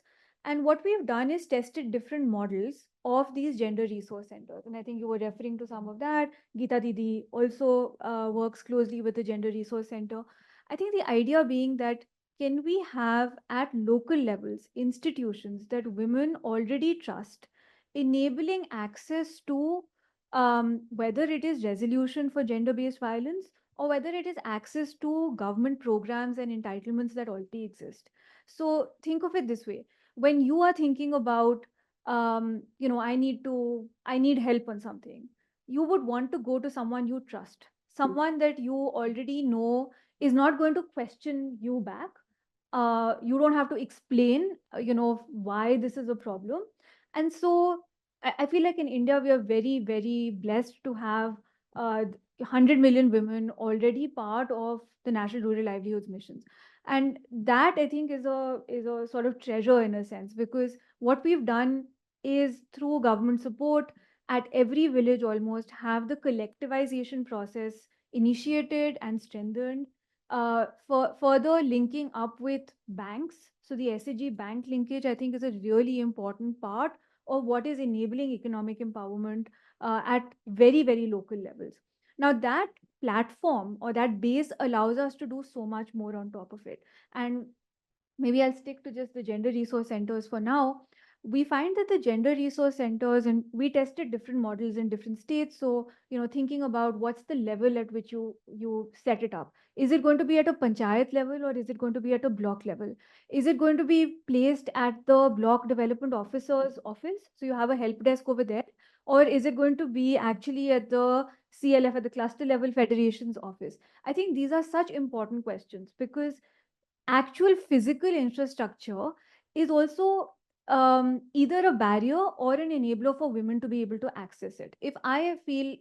And what we've done is tested different models of these gender resource centers. And I think you were referring to some of that. Geeta Didi also works closely with the Gender Resource Center. I think the idea being that can we have at local levels institutions that women already trust, enabling access to whether it is resolution for gender-based violence or whether it is access to government programs and entitlements that already exist. So think of it this way. When you are thinking about, I need help on something, you would want to go to someone you trust, someone that you already know is not going to question you back. You don't have to explain, why this is a problem. And so I feel like in India, we are very, very blessed to have 100 million women already part of the National Rural Livelihoods Missions. And that, I think, is a sort of treasure in a sense, because what we've done is through government support at every village almost have the collectivization process initiated and strengthened, for further linking up with banks. So the SAG bank linkage, I think, is a really important part of what is enabling economic empowerment at very, very local levels. Now that platform or that base allows us to do so much more on top of it. And maybe I'll stick to just the gender resource centers for now. we find that the gender resource centers, and we tested different models in different states. So, thinking about what's the level at which you set it up. Is it going to be at a panchayat level, or is it going to be at a block level? Is it going to be placed at the block development officer's office? So you have a help desk over there, or is it going to be actually at the CLF, at the cluster level federation's office? I think these are such important questions, because actual physical infrastructure is also either a barrier or an enabler for women to be able to access it. If I feel,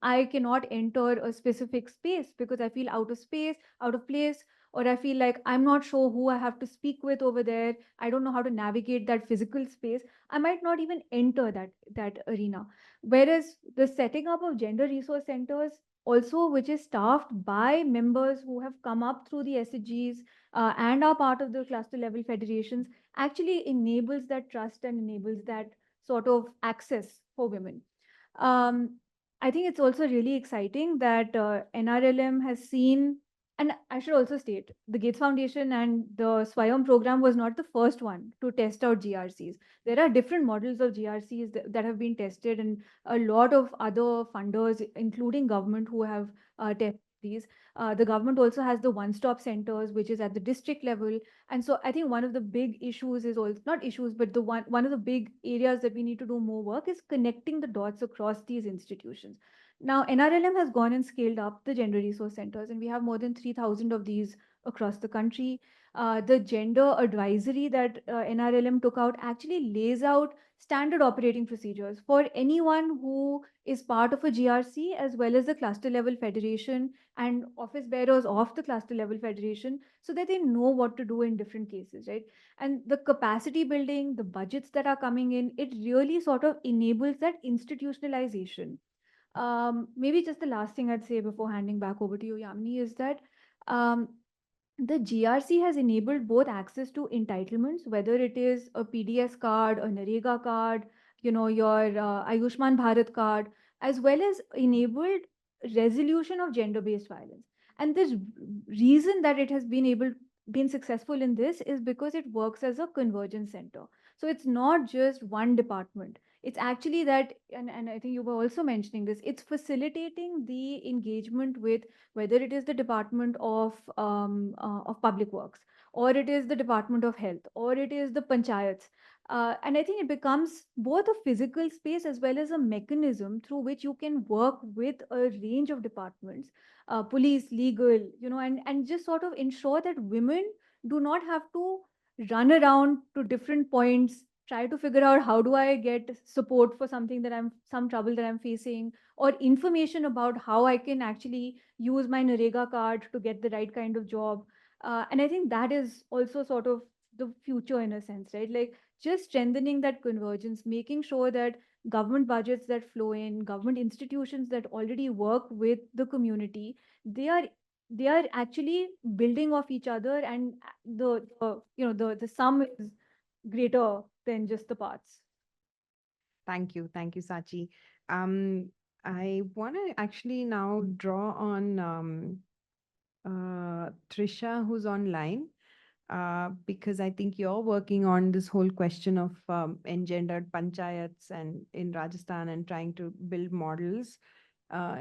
I cannot enter a specific space because I feel out of space, out of place, or I feel like I'm not sure who I have to speak with over there, I don't know how to navigate that physical space, I might not even enter that arena. Whereas the setting up of gender resource centers, also which is staffed by members who have come up through the SHGs, and are part of the cluster level federations, actually enables that trust and enables that sort of access for women. I think it's also really exciting that NRLM has seen, and I should also state, the Gates Foundation and the Swayam program was not the first one to test out GRCs. There are different models of GRCs that have been tested, and a lot of other funders, including government, who have tested these. The government also has the one-stop centers, which is at the district level. And so I think one of the big issues is also, not issues, but the one of the big areas that we need to do more work is connecting the dots across these institutions. Now, NRLM has gone and scaled up the gender resource centers, and we have more than 3,000 of these across the country. The gender advisory that NRLM took out actually lays out standard operating procedures for anyone who is part of a GRC, as well as the cluster level federation and office bearers of the cluster level federation, so that they know what to do in different cases, right? And the capacity building, the budgets that are coming in, it really sort of enables that institutionalization. Maybe just the last thing I'd say before handing back over to you, Yamini, is that um, the GRC has enabled both access to entitlements, whether it is a PDS card, a Narega card, your Ayushman Bharat card, as well as enabled resolution of gender-based violence. And this reason that it has been successful in this is because it works as a convergence center. So it's not just one department. It's actually that, and I think you were also mentioning this, it's facilitating the engagement with, whether it is the Department of Public Works, or it is the Department of Health, or it is the panchayats. And I think it becomes both a physical space as well as a mechanism through which you can work with a range of departments, police, legal, and just sort of ensure that women do not have to run around to different points, try to figure out how do I get support for some trouble that I'm facing, or information about how I can actually use my Narega card to get the right kind of job. And I think that is also sort of the future in a sense, right? Like just strengthening that convergence, making sure that government budgets that flow in, government institutions that already work with the community, they are actually building off each other, and the sum is greater than just the parts. Thank you. Thank you, Sachi. I want to actually now draw on Trisha, who's online, because I think you're working on this whole question of engendered panchayats and in Rajasthan, and trying to build models,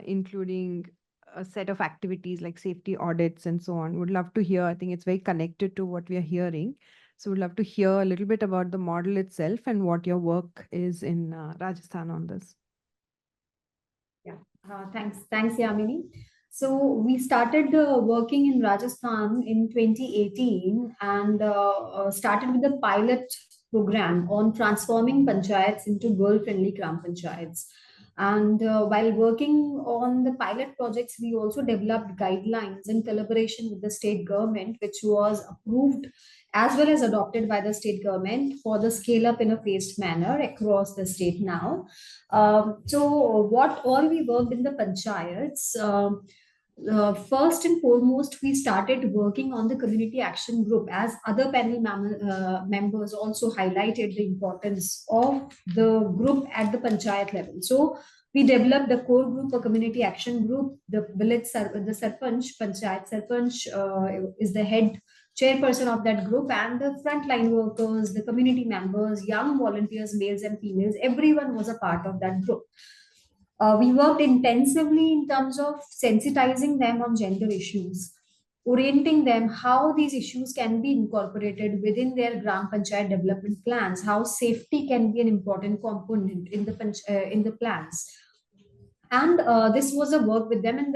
including a set of activities like safety audits and so on. Would love to hear. I think it's very connected to what we are hearing. So we'd love to hear a little bit about the model itself and what your work is in Rajasthan on this. Yeah, thanks, Yamini. So we started working in Rajasthan in 2018, and started with a pilot program on transforming panchayats into girl-friendly gram panchayats. And while working on the pilot projects, we also developed guidelines in collaboration with the state government, which was approved as well as adopted by the state government for the scale up in a phased manner across the state now. So what all we worked in the panchayats, first and foremost, we started working on the community action group, as other panel members also highlighted the importance of the group at the panchayat level. So we developed a core group, a community action group. The village, the sarpanch, panchayat sarpanch is the head chairperson of that group, and the frontline workers, the community members, young volunteers, males and females, everyone was a part of that group. We worked intensively in terms of sensitizing them on gender issues, orienting them how these issues can be incorporated within their Gram Panchayat development plans, how safety can be an important component in the plans. And this was a work with them, and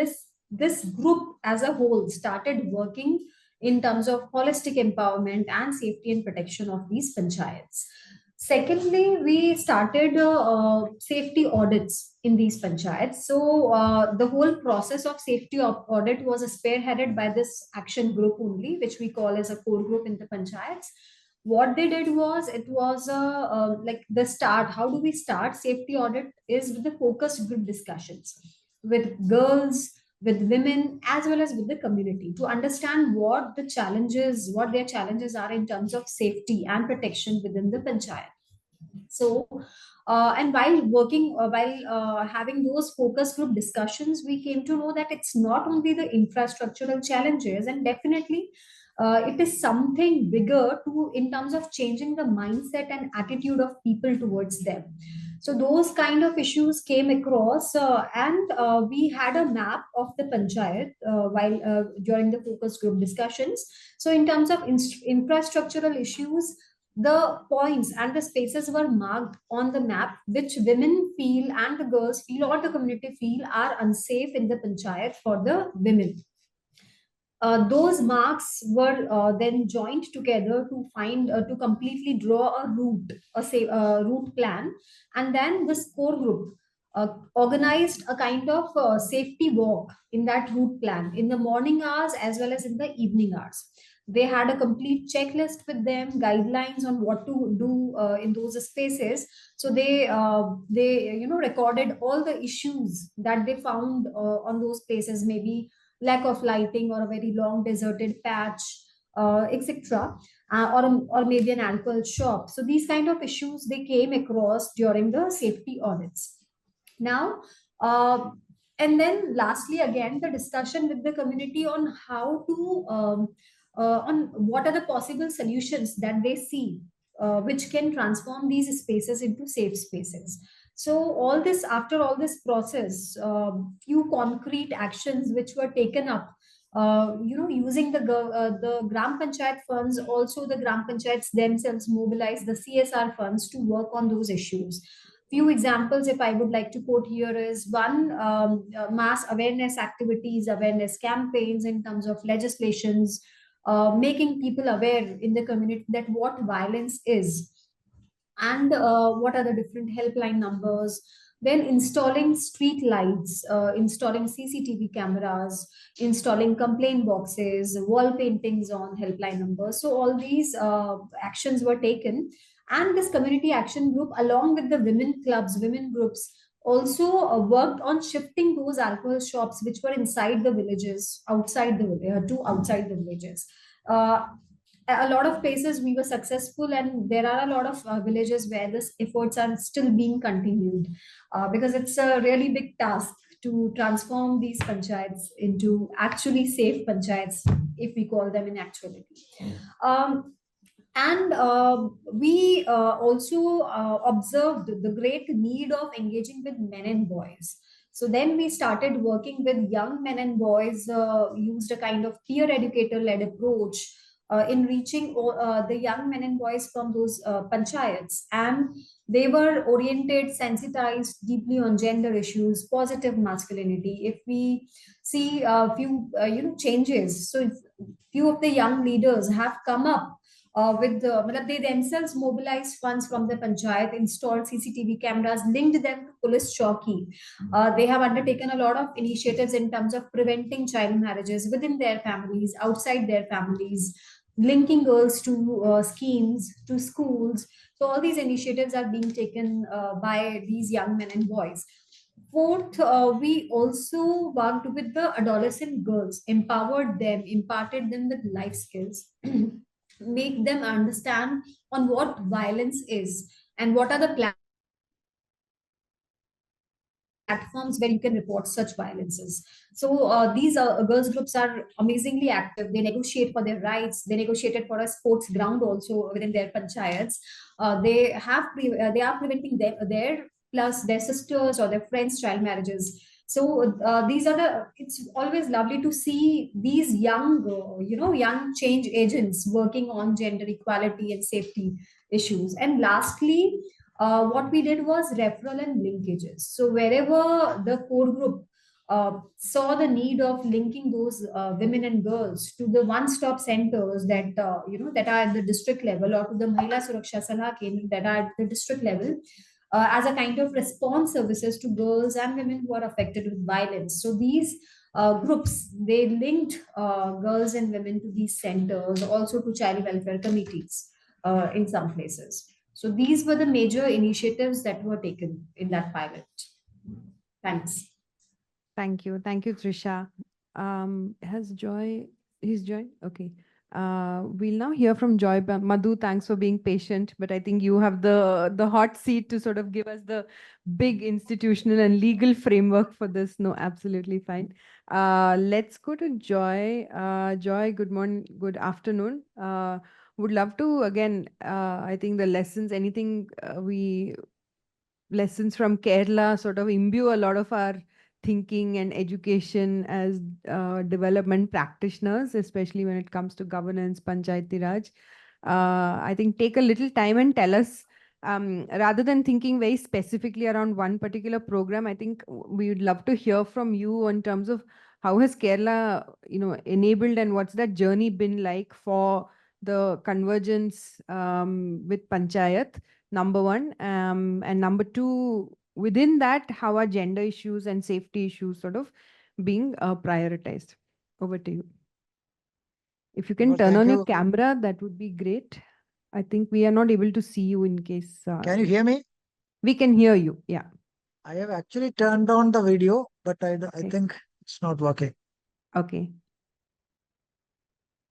this group as a whole started working in terms of holistic empowerment and safety and protection of these panchayats. Secondly, we started safety audits in these panchayats. So the whole process of safety audit was spearheaded by this action group only, which we call as a core group in the panchayats. What they did was, it was like the start. How do we start safety audit is with the focus group discussions with girls, with women, as well as with the community, to understand what their challenges are in terms of safety and protection within the panchayat. So, and while having those focus group discussions, we came to know that it's not only the infrastructural challenges, and definitely it is something bigger in terms of changing the mindset and attitude of people towards them. So those kind of issues came across, and we had a map of the panchayat while during the focus group discussions. So in terms of infrastructural issues, the points and the spaces were marked on the map which women feel and the girls feel or the community feel are unsafe in the panchayat for the women. Those marks were then joined together to completely draw a route plan, and then this core group organized a kind of safety walk in that route plan in the morning hours as well as in the evening hours. They had a complete checklist with them, guidelines on what to do in those spaces. So they recorded all the issues that they found on those places, maybe lack of lighting or a very long deserted patch, etc., or maybe an alcohol shop. So these kind of issues they came across during the safety audits. Now, and then lastly, again, the discussion with the community on how to, on what are the possible solutions that they see, which can transform these spaces into safe spaces. So after all this process, few concrete actions which were taken up, using the Gram Panchayat funds, also the Gram Panchayats themselves mobilized the CSR funds to work on those issues. Few examples, if I would like to quote here, is one, mass awareness activities, awareness campaigns in terms of legislations, making people aware in the community that what violence is, and what are the different helpline numbers, then installing street lights, installing CCTV cameras, installing complaint boxes, wall paintings on helpline numbers. So all these actions were taken, and this community action group along with the women groups also worked on shifting those alcohol shops which were inside the villages outside the villages. A lot of places we were successful, and there are a lot of villages where this efforts are still being continued, because it's a really big task to transform these panchayats into actually safe panchayats, if we call them in actuality. And we also observed the great need of engaging with men and boys. So then we started working with young men and boys, used a kind of peer educator-led approach in reaching the young men and boys from those panchayats. And they were oriented, sensitized deeply on gender issues, positive masculinity. If we see a few changes, so if few of the young leaders have come up they themselves mobilized funds from the panchayat, installed CCTV cameras, linked them to police chowki. They have undertaken a lot of initiatives in terms of preventing child marriages within their families, outside their families, linking girls to schemes, to schools. So all these initiatives are being taken by these young men and boys. Fourth, we also worked with the adolescent girls, empowered them, imparted them with life skills, make them understand on what violence is and what are the plans platforms where you can report such violences. So these girls groups are amazingly active. They negotiate for their rights. They negotiated for a sports ground also within their panchayats. They are preventing their plus their sisters or their friends' child marriages. So it's always lovely to see these young, young change agents working on gender equality and safety issues. And lastly, what we did was referral and linkages. So wherever the core group saw the need of linking those women and girls to the one-stop centers that that are at the district level, or to the Mahila Suraksha Salah Kendra that are at the district level, as a kind of response services to girls and women who are affected with violence. So these groups, they linked girls and women to these centers, also to child welfare committees in some places. So these were the major initiatives that were taken in that pilot. Thanks. Thank you. Thank you, Trisha. Is Joy? Okay. We'll now hear from Joy. Madhu, thanks for being patient, but I think you have the hot seat to sort of give us the big institutional and legal framework for this. No, absolutely fine. Let's go to Joy. Joy, good morning, good afternoon. Would love to, again, I think the lessons, lessons from Kerala sort of imbue a lot of our thinking and education as development practitioners, especially when it comes to governance, Panchayati Raj. I think take a little time and tell us, rather than thinking very specifically around one particular program, I think we would love to hear from you in terms of how has Kerala, enabled, and what's that journey been like for the convergence with Panchayat, number one. And number two, within that, how are gender issues and safety issues sort of being prioritized? Over to you. If you can Well, turn thank on your you. camera, that would be great. I think we are not able to see you in case. Can you hear me? We can hear you. Yeah. I have actually turned on the video, but I Okay. think it's not working. Okay.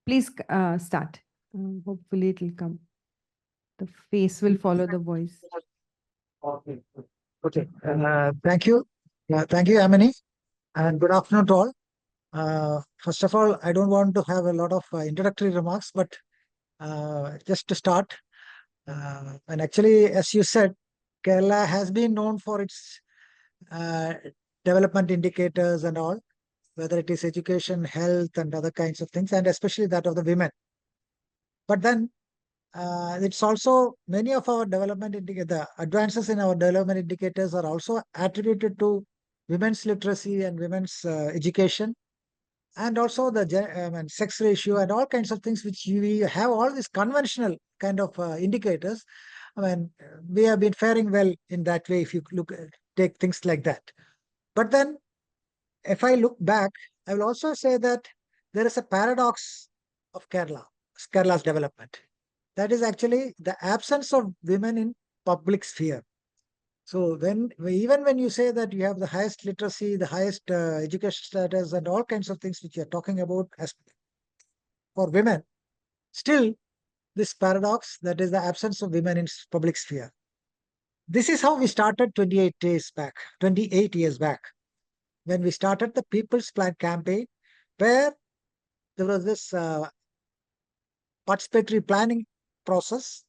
Please start. Hopefully it will come. The face will follow the voice. Okay. Okay. Thank you. Thank you, Amini. And good afternoon to all. First of all, I don't want to have a lot of introductory remarks, but just to start, and actually, as you said, Kerala has been known for its development indicators and all, whether it is education, health, and other kinds of things, and especially that of the women. But then it's also many of our development the advances in our development indicators are also attributed to women's literacy and women's education, and also the sex ratio and all kinds of things, which we have all these conventional kind of indicators. I mean, we have been faring well in that way if you take things like that. But then, if I look back, I will also say that there is a paradox of Kerala's development. That is actually the absence of women in public sphere. So even when you say that you have the highest literacy, the highest education status, and all kinds of things which you are talking about as for women, still this paradox, that is the absence of women in public sphere. This is how we started 28 years back, when we started the People's Plan campaign, where there was this participatory planning process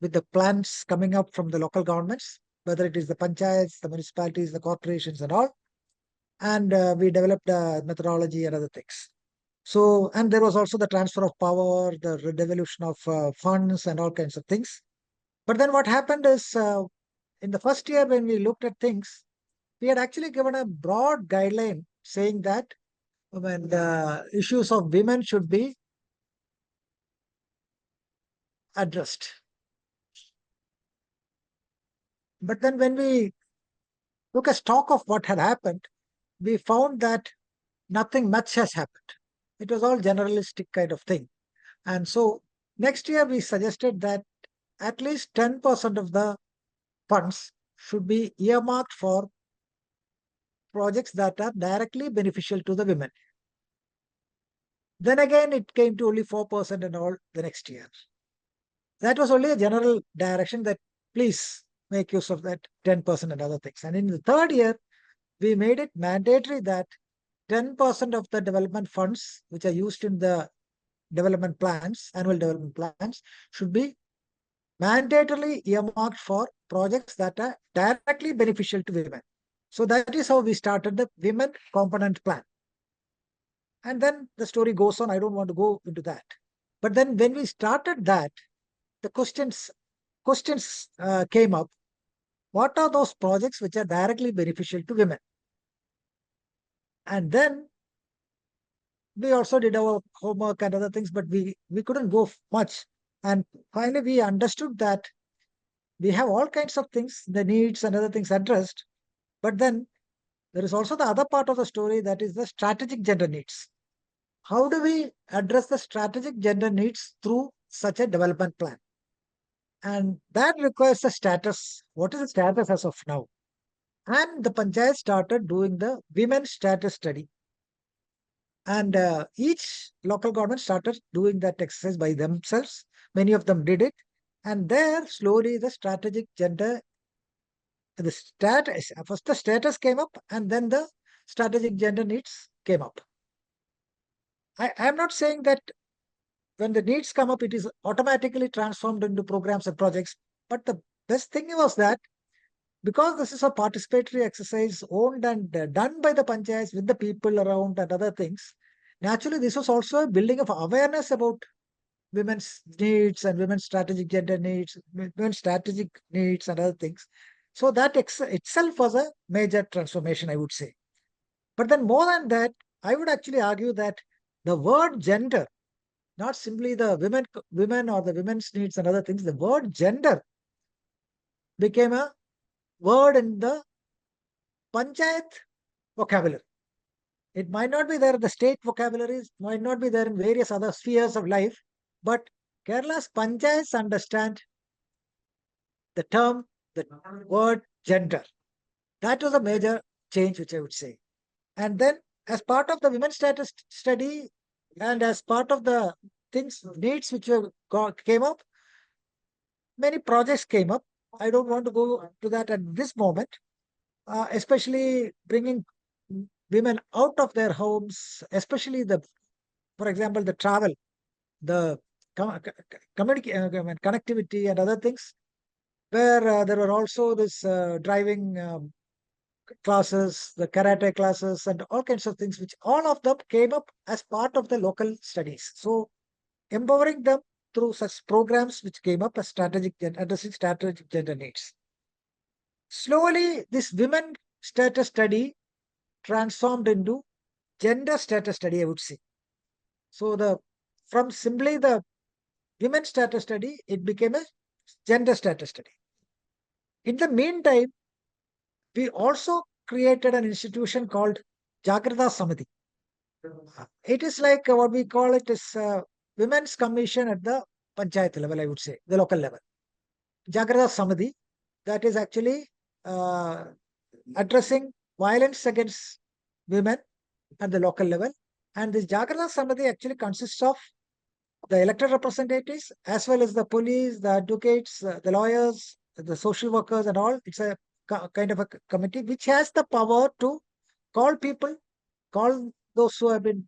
with the plans coming up from the local governments, whether it is the panchayats, the municipalities, the corporations and all. And we developed a methodology and other things. So, and there was also the transfer of power, the devolution of funds and all kinds of things. But then what happened is, in the first year when we looked at things, we had actually given a broad guideline saying that when the issues of women should be addressed. But then when we took a stock of what had happened, we found that nothing much has happened. It was all generalistic kind of thing. And so next year we suggested that at least 10% of the funds should be earmarked for projects that are directly beneficial to the women. Then again, it came to only 4% and all the next year. That was only a general direction that please make use of that 10% and other things. And in the third year, we made it mandatory that 10% of the development funds which are used in the development plans, annual development plans, should be mandatorily earmarked for projects that are directly beneficial to women. So that is how we started the women component plan. And then the story goes on. I don't want to go into that. But then when we started that, the questions came up. What are those projects which are directly beneficial to women? And then we also did our homework and other things, but we couldn't go much. And finally, we understood that we have all kinds of things, the needs and other things addressed. But then there is also the other part of the story, that is the strategic gender needs. How do we address the strategic gender needs through such a development plan? And that requires a status. What is the status as of now? And the panchayat started doing the women status study. And each local government started doing that exercise by themselves. Many of them did it. And there slowly the strategic gender, first the status came up and then the strategic gender needs came up. I am not saying that when the needs come up, it is automatically transformed into programs and projects. But the best thing was that because this is a participatory exercise owned and done by the panchayats with the people around and other things, naturally, this was also a building of awareness about women's needs and women's strategic gender needs, women's strategic needs and other things. So that itself was a major transformation, I would say. But then more than that, I would actually argue that the word gender, not simply the women or the women's needs and other things, the word gender became a word in the panchayat vocabulary. It might not be there in the state vocabularies, might not be there in various other spheres of life, but Kerala's panchayats understand the term, the word gender. That was a major change, which I would say. And then as part of the women's status study and as part of the needs which came up, many projects came up. I don't want to go to that at this moment, especially bringing women out of their homes, especially for example, the travel, the connectivity and other things, where there were also this driving classes, the karate classes and all kinds of things, which all of them came up as part of the local studies. So empowering them through such programs which came up as addressing strategic gender needs. Slowly, this women status study transformed into gender status study, I would say. So from simply the women status study, it became a gender status study. In the meantime, we also created an institution called Jagrata Samiti. It is like what we call it is Women's Commission at the panchayat level, I would say, the local level. Jagrata Samiti, that is actually addressing violence against women at the local level. And this Jagrata Samiti actually consists of the elected representatives as well as the police, the advocates, the lawyers, the social workers and all. It's a kind of a committee which has the power to call people, call those who have been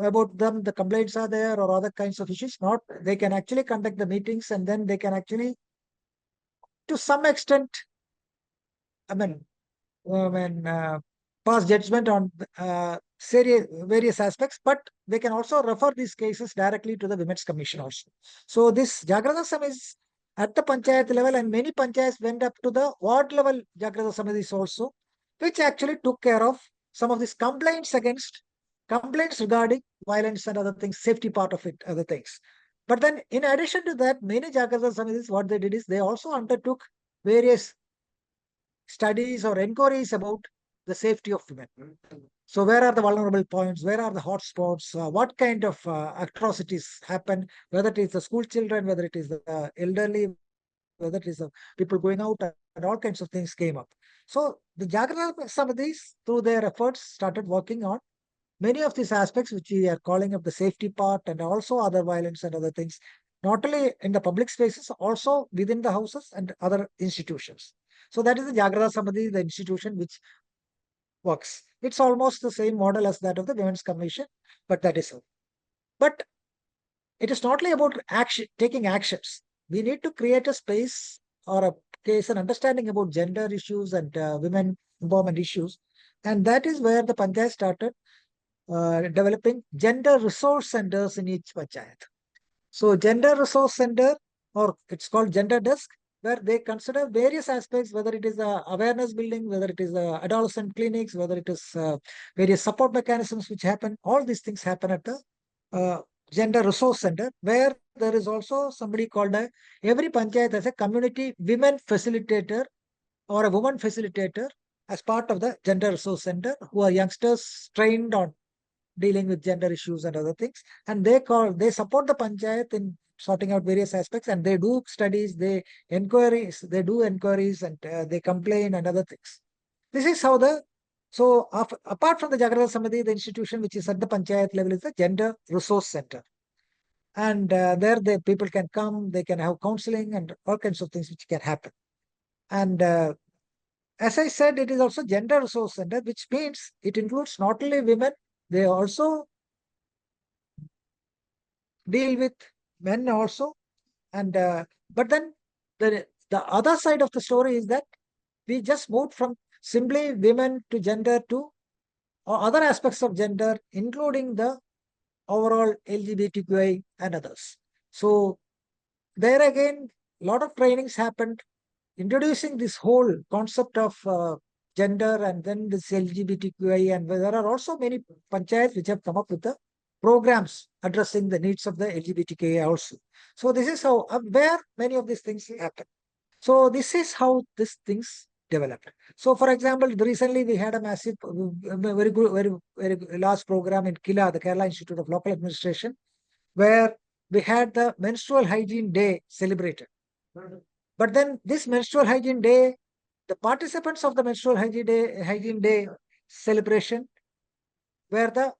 about them, the complaints are there or other kinds of issues. They can actually conduct the meetings and then they can actually, to some extent, pass judgment on various aspects, but they can also refer these cases directly to the Women's Commission also. So this Jagrata Samiti is at the panchayat level, and many panchayats went up to the ward level Jagrata Samitis also, which actually took care of some of these complaints regarding violence and other things, safety part of it, other things. But then in addition to that, many Jagrata Samitis, what they did is they also undertook various studies or inquiries about the safety of women. So where are the vulnerable points? Where are the hotspots? What kind of atrocities happen? Whether it is the school children, whether it is the elderly, whether it is the people going out, and all kinds of things came up. So the Jagrata Samitis, through their efforts, started working on many of these aspects, which we are calling up the safety part and also other violence and other things, not only in the public spaces, also within the houses and other institutions. So that is the Jagrata Samiti, the institution which works. It's almost the same model as that of the Women's Commission, but that is so. But it is not only about action, taking actions. We need to create a space or a case and understanding about gender issues and women empowerment issues. And that is where the panchayat started developing gender resource centers in each panchayat. So gender resource center, or it's called gender desk, where they consider various aspects, whether it is awareness building, whether it is adolescent clinics, whether it is various support mechanisms which happen. All these things happen at the gender resource center, where there is also somebody called every panchayat has a community women facilitator or a woman facilitator as part of the gender resource center, who are youngsters trained on dealing with gender issues and other things. And they support the panchayat in sorting out various aspects, and they do studies, they do inquiries, and they complain and other things. This is how apart from the Jagrata Samiti, the institution which is at the panchayat level is the gender resource center. And there the people can come, they can have counseling and all kinds of things which can happen. And as I said, it is also gender resource center, which means it includes not only women, they also deal with men also. And but then the other side of the story is that we just moved from simply women to gender to other aspects of gender, including the overall LGBTQI and others. So there again, a lot of trainings happened, introducing this whole concept of gender and then this LGBTQI, and there are also many panchayats which have come up with the programs addressing the needs of the LGBTQI also. So this is how where many of these things happen. So this is how these things developed. So for example, recently we had a massive, very good, very large program in Kila, the Kerala Institute of Local Administration, where we had the Menstrual Hygiene Day celebrated. But then this Menstrual Hygiene Day, the participants of the Menstrual Hygiene Day celebration were the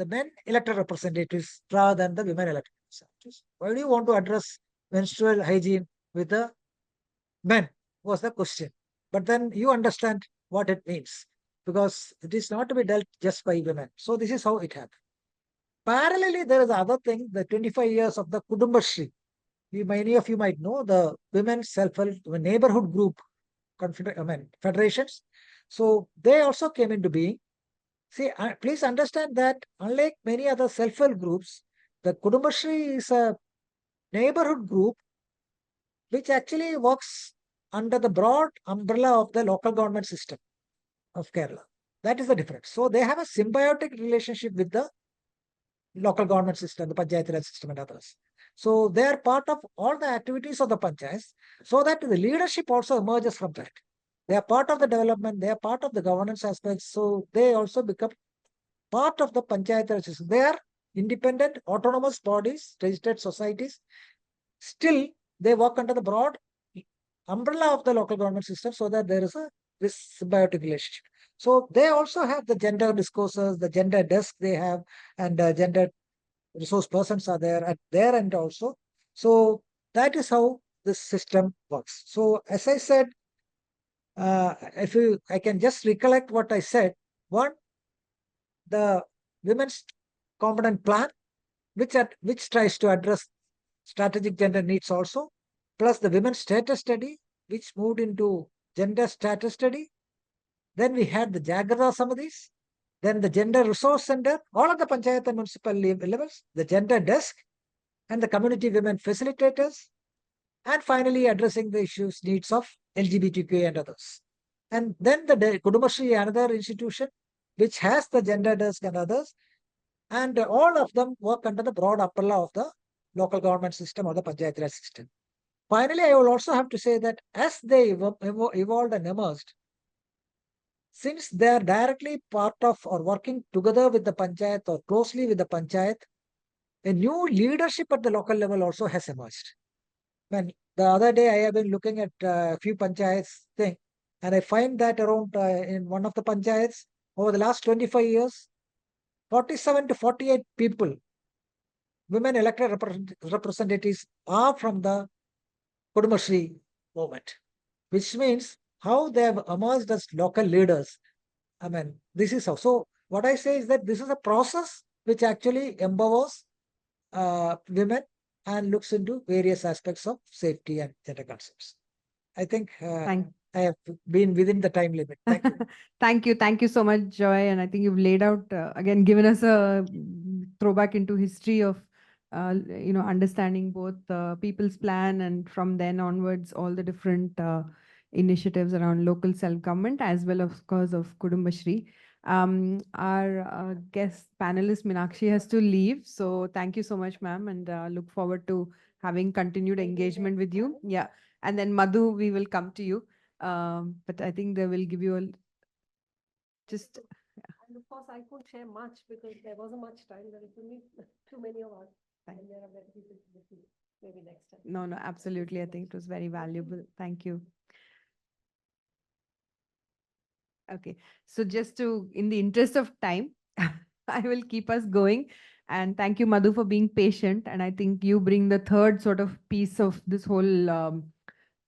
men elected representatives rather than the women elected representatives. Why do you want to address menstrual hygiene with the men? Was the question. But then you understand what it means, because it is not to be dealt just by women. So this is how it happened. Parallelly, there is other thing, the 25 years of the Kudumbashri. Many of you might know the women's self-help neighborhood group federations. So they also came into being. See, please understand that unlike many other self-help groups, the Kudumbashri is a neighborhood group which actually works under the broad umbrella of the local government system of Kerala. That is the difference. So they have a symbiotic relationship with the local government system, the Panchayat Raj system and others. So they are part of all the activities of the panchayats, so that the leadership also emerges from that. They are part of the development, they are part of the governance aspects, so they also become part of the Panchayat Raj system. They are independent, autonomous bodies, registered societies. Still, they work under the broad umbrella of the local government system, so that there is this symbiotic relationship. So they also have the gender discourses, the gender desk they have, and gender resource persons are there at their end also. So that is how this system works. So as I said, I can just recollect what I said. One, the women's component plan, which tries to address strategic gender needs also, plus the women's status study, which moved into gender status study. Then we had the Jagrata Samitis, then the gender resource center, all of the panchayat and municipal levels, the gender desk, and the community women facilitators, and finally addressing the issues, needs of LGBTQ and others. And then the Kudumbashri, another institution, which has the gender desk and others, and all of them work under the broad umbrella of the local government system or the Panchayat Raj system. Finally, I will also have to say that as they evolved and emerged, since they are directly part of or working together with the panchayat or closely with the panchayat, a new leadership at the local level also has emerged. When the other day I have been looking at a few panchayats thing, and I find that around in one of the panchayats over the last 25 years, 47 to 48 people, women elected representatives, are from the Kudumbashri movement, which means how they have emerged as local leaders. I mean, this is how. So what I say is that this is a process which actually empowers women and looks into various aspects of safety and gender concepts. I think Thank I have been within the time limit. Thank you. Thank you so much, Joy. And I think you've laid out again, given us a throwback into history of understanding both People's Plan and from then onwards all the different initiatives around local self-government as well, of course, of Kudumbashri. Our guest panelist Meenakshi has to leave, so thank you so much, ma'am, and look forward to having continued engagement with you. Yeah, and then Madhu, we will come to you. But I think they will give you a just And of course, I couldn't share much because there wasn't much time. There is only too many of us. And there are better people to listen. Maybe next time. no, absolutely. I think it was very valuable. Thank you. Okay, so just to, in the interest of time, I will keep us going. And thank you, Madhu, for being patient. And I think you bring the third sort of piece of this whole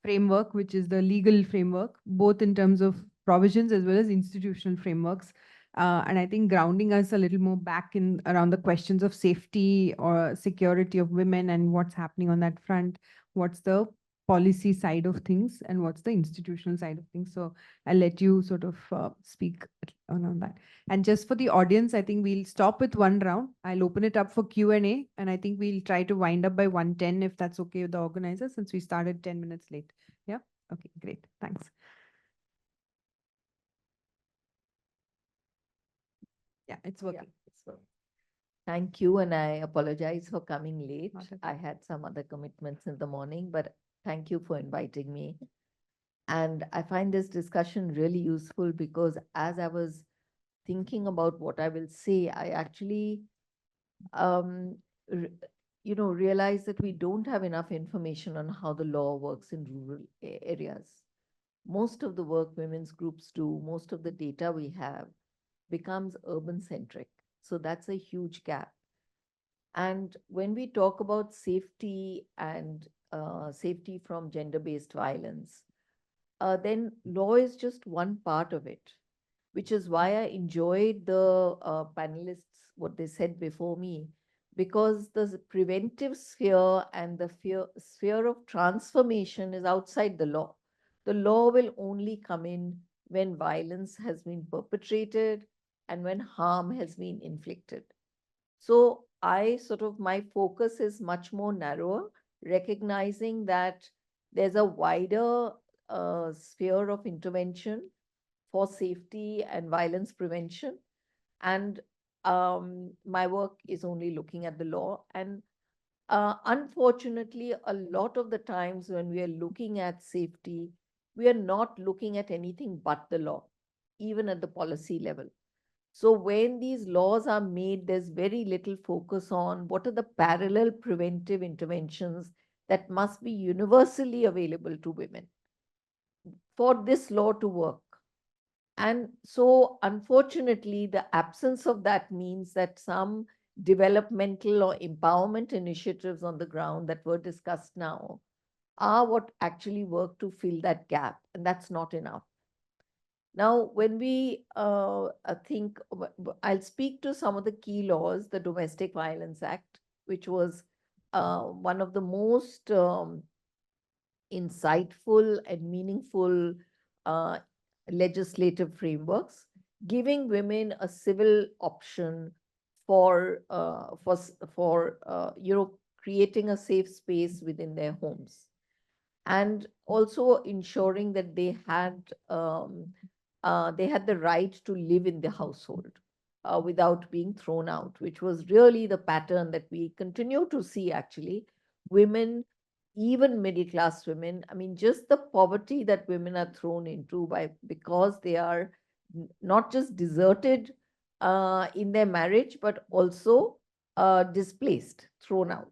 framework, which is the legal framework, both in terms of provisions as well as institutional frameworks. And I think grounding us a little more back in around the questions of safety or security of women and what's happening on that front, what's the policy side of things and what's the institutional side of things. So I'll let you sort of speak on that. And just for the audience, I think we'll stop with one round. I'll open it up for Q&A, and I think we'll try to wind up by 1:10 if that's okay with the organizer, since we started 10 minutes late. Yeah? Okay, great. Thanks. Yeah, it's working. Thank you, and I apologize for coming late. Not at I had some other commitments in the morning, but thank you for inviting me. And I find this discussion really useful because as I was thinking about what I will say, I actually, realized that we don't have enough information on how the law works in rural areas. Most of the work women's groups do, most of the data we have becomes urban centric. So that's a huge gap. And when we talk about safety and safety from gender-based violence, then law is just one part of it, which is why I enjoyed the panelists, what they said before me, because the preventive sphere and the sphere of transformation is outside the law. The law will only come in when violence has been perpetrated and when harm has been inflicted. So my focus is much more narrower, recognizing that there's a wider sphere of intervention for safety and violence prevention. And my work is only looking at the law. And unfortunately, a lot of the times when we are looking at safety, we are not looking at anything but the law, even at the policy level. So when these laws are made, there's very little focus on what are the parallel preventive interventions that must be universally available to women for this law to work. And so, unfortunately, the absence of that means that some developmental or empowerment initiatives on the ground that were discussed now are what actually work to fill that gap, and that's not enough. Now, when we think, I'll speak to some of the key laws, the Domestic Violence Act, which was one of the most insightful and meaningful legislative frameworks, giving women a civil option for creating a safe space within their homes, and also ensuring that they had the right to live in the household without being thrown out, which was really the pattern that we continue to see actually. Women, even middle class women, I mean, just the poverty that women are thrown into because they are not just deserted in their marriage, but also displaced, thrown out.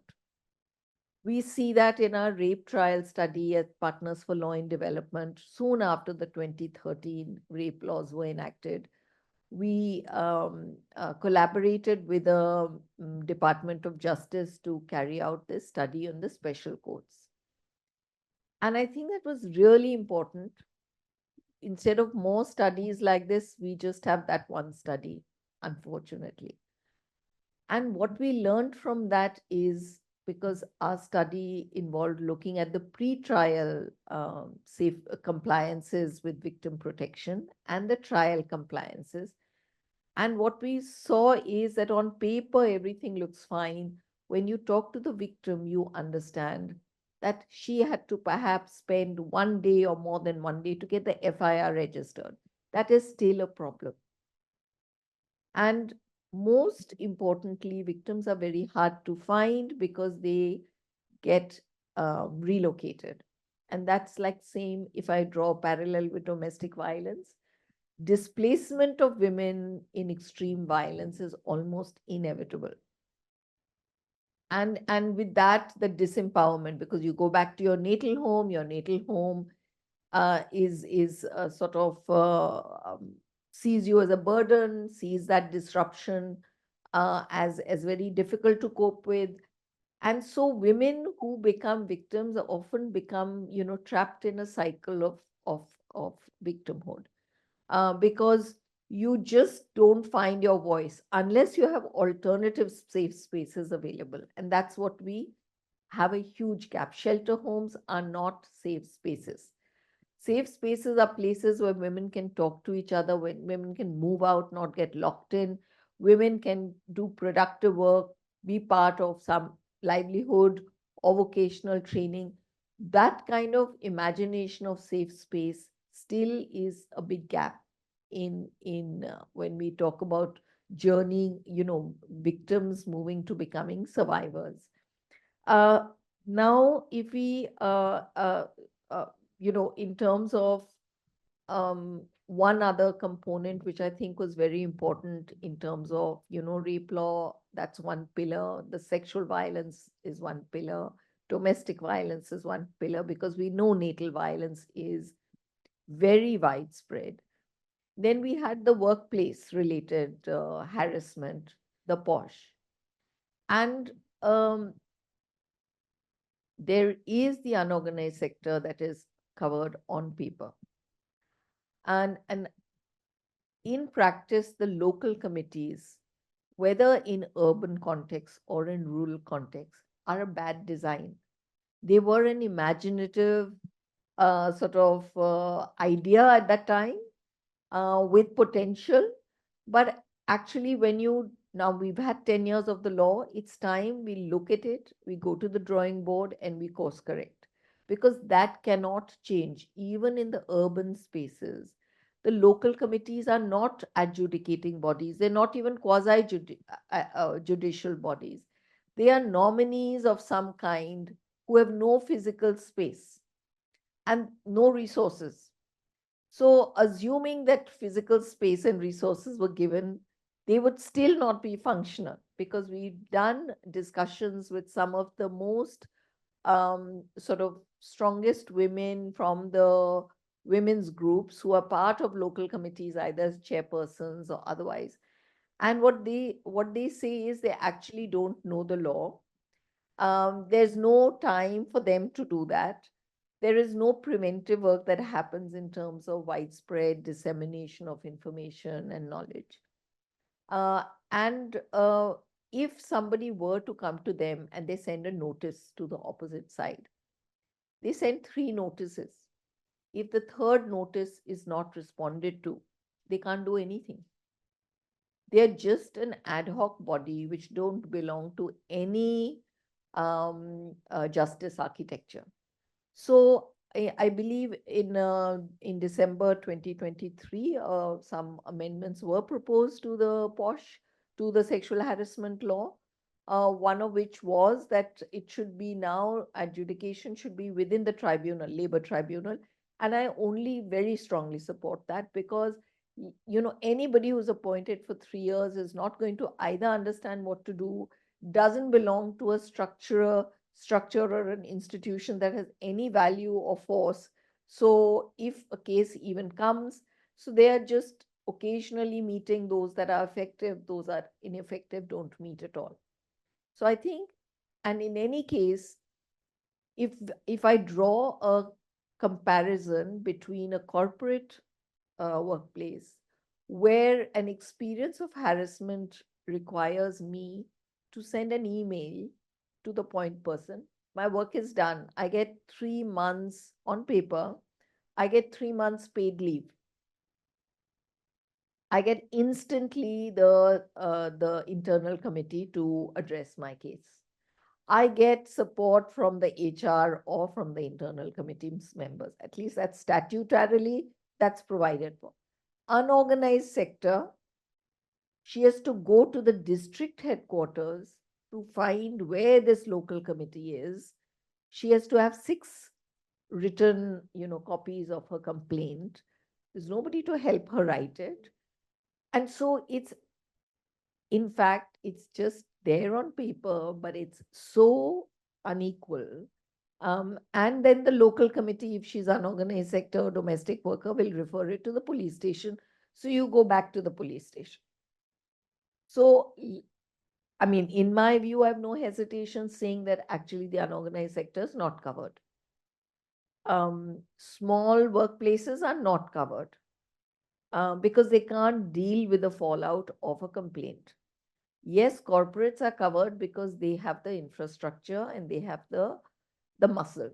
We see that in our rape trial study at Partners for Law and Development, soon after the 2013 rape laws were enacted. We collaborated with the Department of Justice to carry out this study on the special courts. And I think that was really important instead of more studies like this, we just have that one study, unfortunately. And what we learned from that is, because our study involved looking at the pre-trial safe compliances with victim protection and the trial compliances. And what we saw is that on paper, everything looks fine. When you talk to the victim, you understand that she had to perhaps spend 1 day or more than 1 day to get the FIR registered. That is still a problem. And most importantly, victims are very hard to find because they get relocated. And that's like same if I draw a parallel with domestic violence. Displacement of women in extreme violence is almost inevitable. And with that, the disempowerment, because you go back to your natal home is sort of sees you as a burden, sees that disruption as very difficult to cope with. And so women who become victims often become, trapped in a cycle of victimhood. Because you just don't find your voice unless you have alternative safe spaces available. And that's what we have a huge gap. Shelter homes are not safe spaces. Safe spaces are places where women can talk to each other, where women can move out, not get locked in. Women can do productive work, be part of some livelihood or vocational training. That kind of imagination of safe space still is a big gap in when we talk about journeying, victims moving to becoming survivors. Uh, Now, if we, in terms of one other component, which I think was very important in terms of, rape law, that's one pillar. The sexual violence is one pillar. Domestic violence is one pillar, because we know natal violence is very widespread. Then we had the workplace related harassment, the POSH. And there is the unorganized sector that is covered on paper. And in practice, the local committees, whether in urban context or in rural context, are a bad design. They were an imaginative sort of idea at that time with potential. But actually, now we've had 10 years of the law, it's time we look at it, we go to the drawing board and we course correct. Because that cannot change. Even in the urban spaces, the local committees are not adjudicating bodies. They're not even quasi-judicial bodies. They are nominees of some kind who have no physical space and no resources. So assuming that physical space and resources were given, they would still not be functional, because we've done discussions with some of the most sort of strongest women from the women's groups who are part of local committees, either as chairpersons or otherwise. And what they say is they actually don't know the law. There's no time for them to do that. There is no preventive work that happens in terms of widespread dissemination of information and knowledge. And if somebody were to come to them and they send a notice to the opposite side, they send 3 notices. If the third notice is not responded to, they can't do anything. They're just an ad hoc body which don't belong to any justice architecture. So I believe in December 2023, some amendments were proposed to the POSH, to the sexual harassment law. One of which was that it should be now, adjudication should be within the tribunal, labor tribunal. And I only very strongly support that, because anybody who's appointed for 3 years is not going to either understand what to do, doesn't belong to a structure or an institution that has any value or force. So if a case even comes, so they are just occasionally meeting. Those that are effective, those are ineffective, don't meet at all. So I think, and in any case, if I draw a comparison between a corporate workplace where an experience of harassment requires me to send an email to the point person. My work is done. I get 3 months on paper. I get 3 months paid leave. I get instantly the internal committee to address my case. I get support from the HR or from the internal committee's members. At least that's statutorily that's provided for. Unorganized sector, she has to go to the district headquarters to find where this local committee is. She has to have 6 written, copies of her complaint. There's nobody to help her write it. And so in fact, it's just there on paper, but it's so unequal. And then the local committee, if she's unorganized sector or domestic worker, will refer it to the police station. So you go back to the police station. So, I mean, in my view, I have no hesitation saying that actually the unorganized sector is not covered. Small workplaces are not covered because they can't deal with the fallout of a complaint. Yes, corporates are covered because they have the infrastructure and they have the muscle.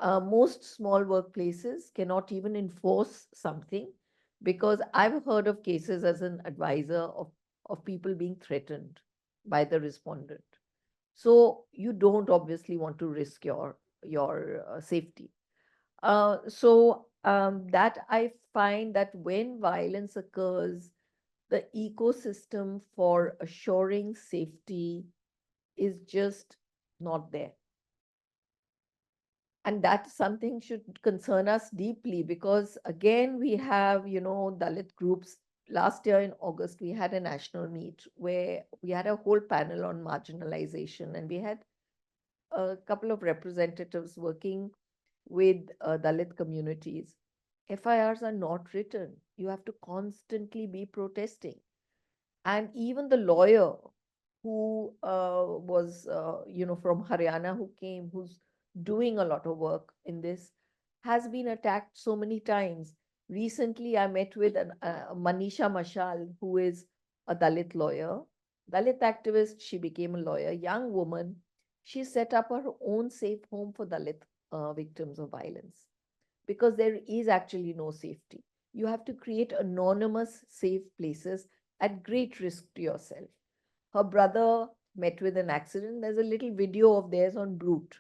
Most small workplaces cannot even enforce something because I've heard of cases as an advisor of people being threatened by the respondent. So you don't obviously want to risk your safety. So that I find that when violence occurs, the ecosystem for assuring safety is just not there. And that's something should concern us deeply because again, we have, Dalit groups. Last year in August, we had a national meet where we had a whole panel on marginalization and we had a couple of representatives working with Dalit communities. FIRs are not written. You have to constantly be protesting. And even the lawyer who was, from Haryana who came, who's doing a lot of work in this, has been attacked so many times. Recently, I met with Manisha Mashal, who is a Dalit lawyer, Dalit activist. She became a lawyer, young woman. She set up her own safe home for Dalit victims of violence because there is actually no safety. You have to create anonymous, safe places at great risk to yourself. Her brother met with an accident. There's a little video of theirs on Brute,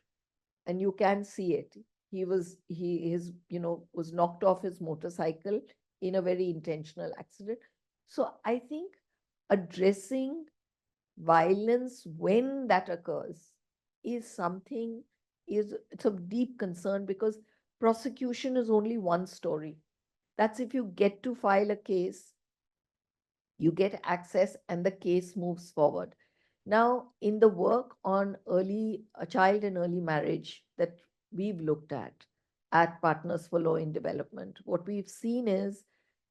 and you can see it. He was knocked off his motorcycle in a very intentional accident. So I think addressing violence when that occurs is something it's of deep concern because prosecution is only one story. That's if you get to file a case, you get access and the case moves forward. Now, in the work on child and early marriage that we've looked at Partners for Law in Development, what we've seen is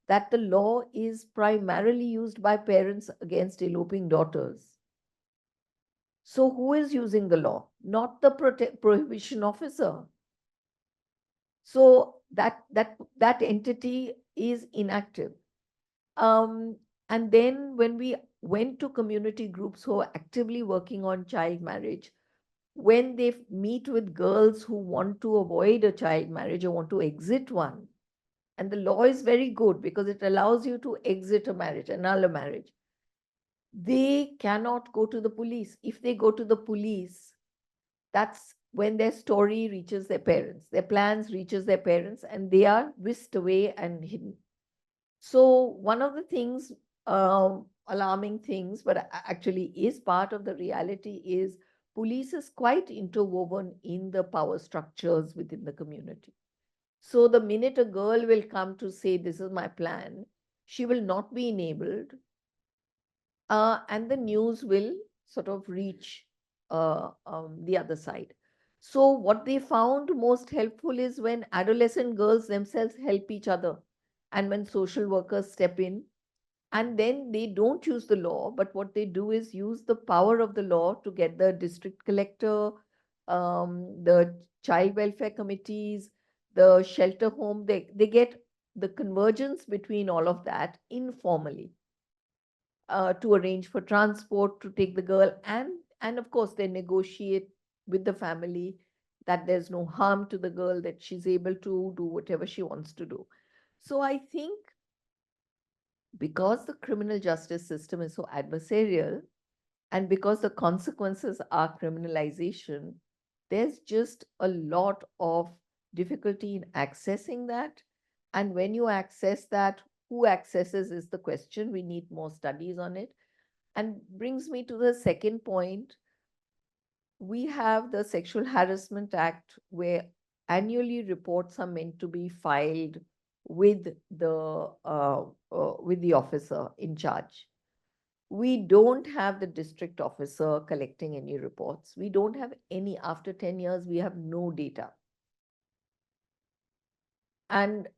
that the law is primarily used by parents against eloping daughters. So who is using the law? Not the prohibition officer. So that entity is inactive. And then when we went to community groups who are actively working on child marriage, when they meet with girls who want to avoid a child marriage or want to exit one, and the law is very good because it allows you to exit a marriage, annul a marriage, they cannot go to the police. If they go to the police, that's when their story reaches their parents, their plans reaches their parents, and they are whisked away and hidden. So one of the things, alarming things, but actually is part of the reality is police is quite interwoven in the power structures within the community. So the minute a girl will come to say, this is my plan, she will not be enabled. And the news will sort of reach the other side. So what they found most helpful is when adolescent girls themselves help each other and when social workers step in, and then they don't use the law, but what they do is use the power of the law to get the district collector, the child welfare committees, the shelter home, they get the convergence between all of that informally to arrange for transport to take the girl, and of course they negotiate with the family that there's no harm to the girl, that she's able to do whatever she wants to do. So I think because the criminal justice system is so adversarial, and because the consequences are criminalization, there's just a lot of difficulty in accessing that. And when you access that, who accesses is the question. We need more studies on it. And brings me to the second point. We have the Sexual Harassment Act, where annually reports are meant to be filed with the officer in charge. We don't have the district officer collecting any reports. We don't have any. After 10 years, we have no data. And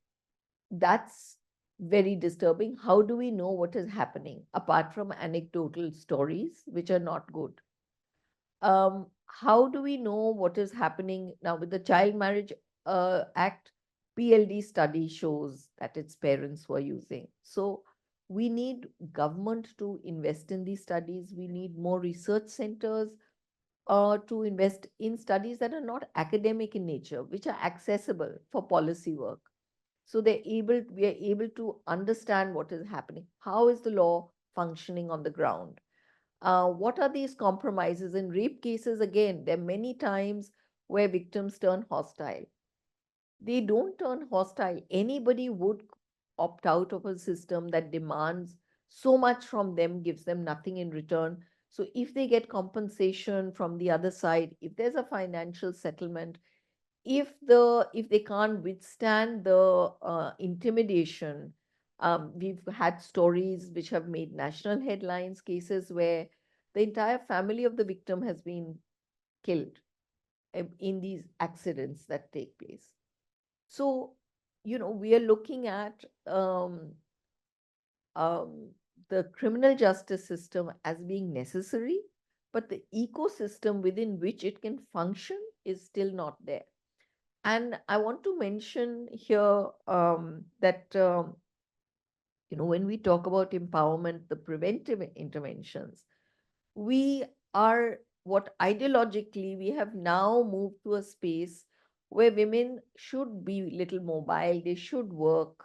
that's very disturbing. How do we know what is happening apart from anecdotal stories, which are not good? How do we know what is happening now with the Child Marriage Act? PLD study shows that its parents were using. So we need government to invest in these studies. We need more research centers to invest in studies that are not academic in nature, which are accessible for policy work. So we are able to understand what is happening. How is the law functioning on the ground? What are these compromises? In rape cases, again, there are many times where victims turn hostile. They don't turn hostile. Anybody would opt out of a system that demands so much from them, gives them nothing in return. So if they get compensation from the other side, if there's a financial settlement, if they can't withstand the intimidation, we've had stories which have made national headlines, cases where the entire family of the victim has been killed in these accidents that take place. So, we are looking at the criminal justice system as being necessary, but the ecosystem within which it can function is still not there. And I want to mention here that, when we talk about empowerment, the preventive interventions, we are what ideologically we have now moved to a space where women should be little mobile, they should work.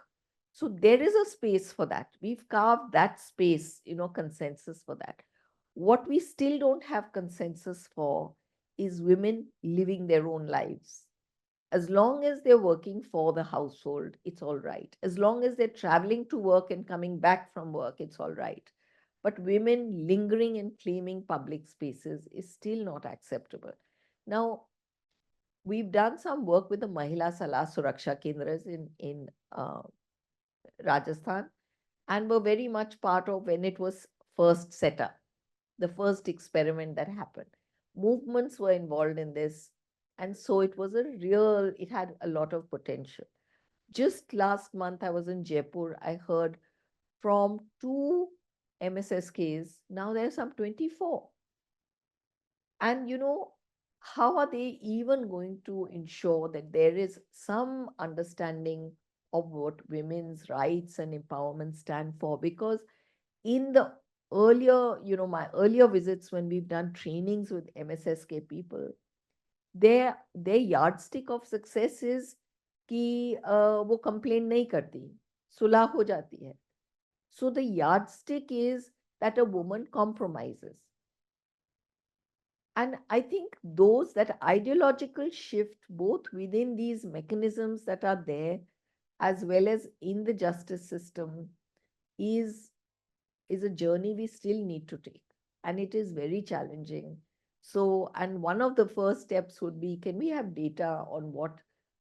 So there is a space for that. We've carved that space, consensus for that. What we still don't have consensus for is women living their own lives. As long as they're working for the household, it's all right. As long as they're traveling to work and coming back from work, it's all right. But women lingering and claiming public spaces is still not acceptable. Now, we've done some work with the Mahila Salah Suraksha Kendras in Rajasthan, and were very much part of when it was first set up, the first experiment that happened. Movements were involved in this. And so it had a lot of potential. Just last month, I was in Jaipur. I heard from 2 MSSKs, now there are some 24. And how are they even going to ensure that there is some understanding of what women's rights and empowerment stand for? Because in the earlier, my earlier visits when we've done trainings with MSSK people, their yardstick of success is कि वो complain नहीं करती, सुलह हो जाती है. So the yardstick is that a woman compromises. And I think that ideological shift both within these mechanisms that are there as well as in the justice system is a journey we still need to take. And it is very challenging. So, and one of the first steps would be, can we have data on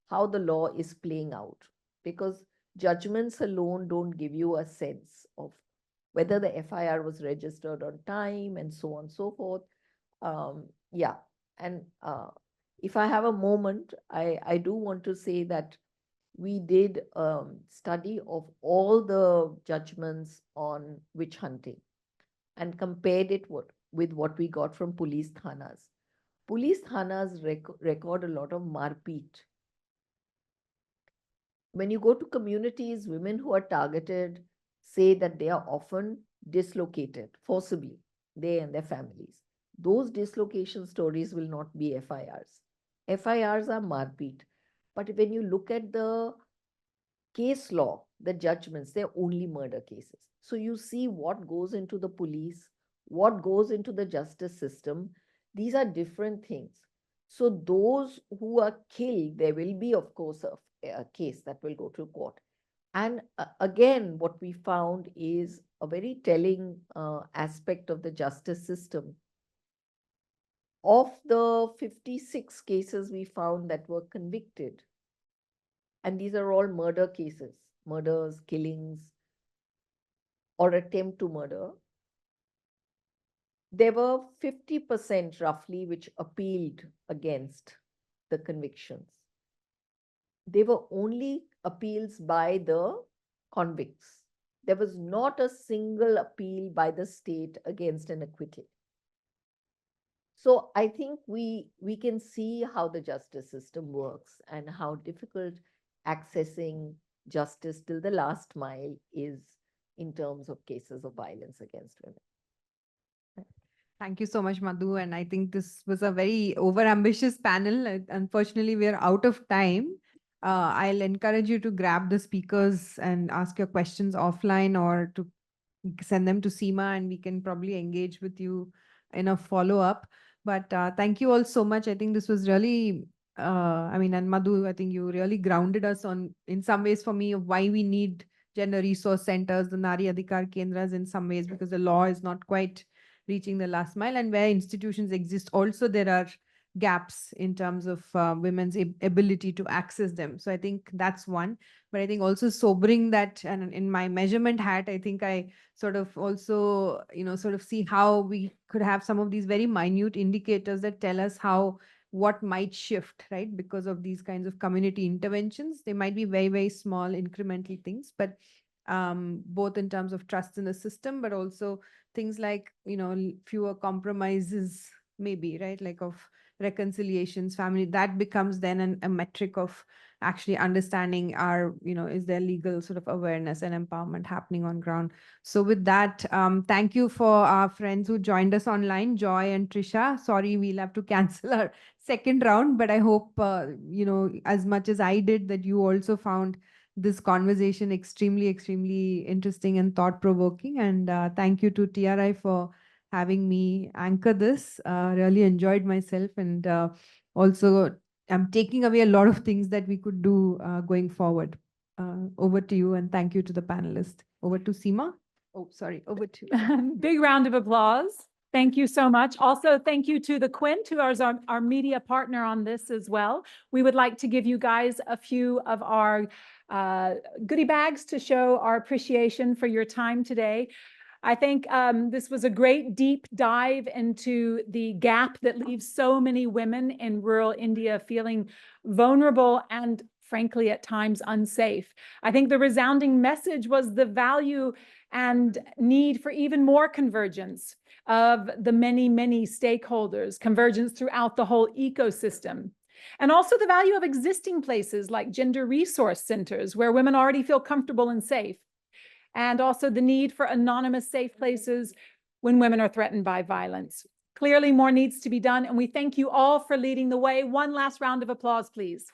how the law is playing out? Because judgments alone don't give you a sense of whether the FIR was registered on time and so on and so forth. Yeah. And if I have a moment, I do want to say that we did study of all the judgments on witch hunting and compared it with what we got from police thanas. Police thanas record a lot of marpeet. when you go to communities, women who are targeted say that they are often dislocated forcibly, they and their families. Those dislocation stories will not be FIRs. FIRs are marpeat. But when you look at the case law, the judgments, they're only murder cases. So you see what goes into the police, what goes into the justice system. These are different things. So those who are killed, there will be, of course, a case that will go to court. And again, what we found is a very telling aspect of the justice system. Of the 56 cases we found that were convicted, and these are all murder cases, murders, killings, or attempt to murder, there were 50% roughly which appealed against the convictions. They were only appeals by the convicts. There was not a single appeal by the state against an acquittal. So I think we can see how the justice system works and how difficult accessing justice till the last mile is in terms of cases of violence against women. Thank you so much, Madhu. And I think this was a very overambitious panel. Unfortunately, we are out of time. I'll encourage you to grab the speakers and ask your questions offline or to send them to Seema, and we can probably engage with you in a follow-up. But thank you all so much. I think this was really, and Madhu, I think you really grounded us on, in some ways for me, of why we need gender resource centers, the Nari Adhikar Kendras in some ways, because the law is not quite reaching the last mile, and where institutions exist also there are gaps in terms of women's ability to access them. So I think that's one. But I think also sobering that, and in my measurement hat, I think I sort of also, sort of see how we could have some of these very minute indicators that tell us how what might shift, right? Because of these kinds of community interventions, they might be very, very small incremental things, but both in terms of trust in the system, but also things like, fewer compromises, maybe, right? Like of reconciliations, family, that becomes then a metric of actually understanding our, is there legal sort of awareness and empowerment happening on ground. So with that, thank you for our friends who joined us online, Joy and Trisha. Sorry, we'll have to cancel our second round, but I hope, as much as I did, that you also found this conversation extremely, extremely interesting and thought-provoking. And thank you to TRI for having me anchor this. Really enjoyed myself, and also I'm taking away a lot of things that we could do going forward. Over to you, and thank you to the panelists. Over to Seema. Oh, sorry, over to you. Big round of applause. Thank you so much. Also, thank you to the Quint, who is our media partner on this as well. We would like to give you guys a few of our goodie bags to show our appreciation for your time today. I think this was a great deep dive into the gap that leaves so many women in rural India feeling vulnerable and frankly at times unsafe. I think the resounding message was the value and need for even more convergence of the many, many stakeholders, convergence throughout the whole ecosystem. And also the value of existing places like gender resource centers where women already feel comfortable and safe. And also the need for anonymous safe places when women are threatened by violence. Clearly more needs to be done, and we thank you all for leading the way. One last round of applause, please.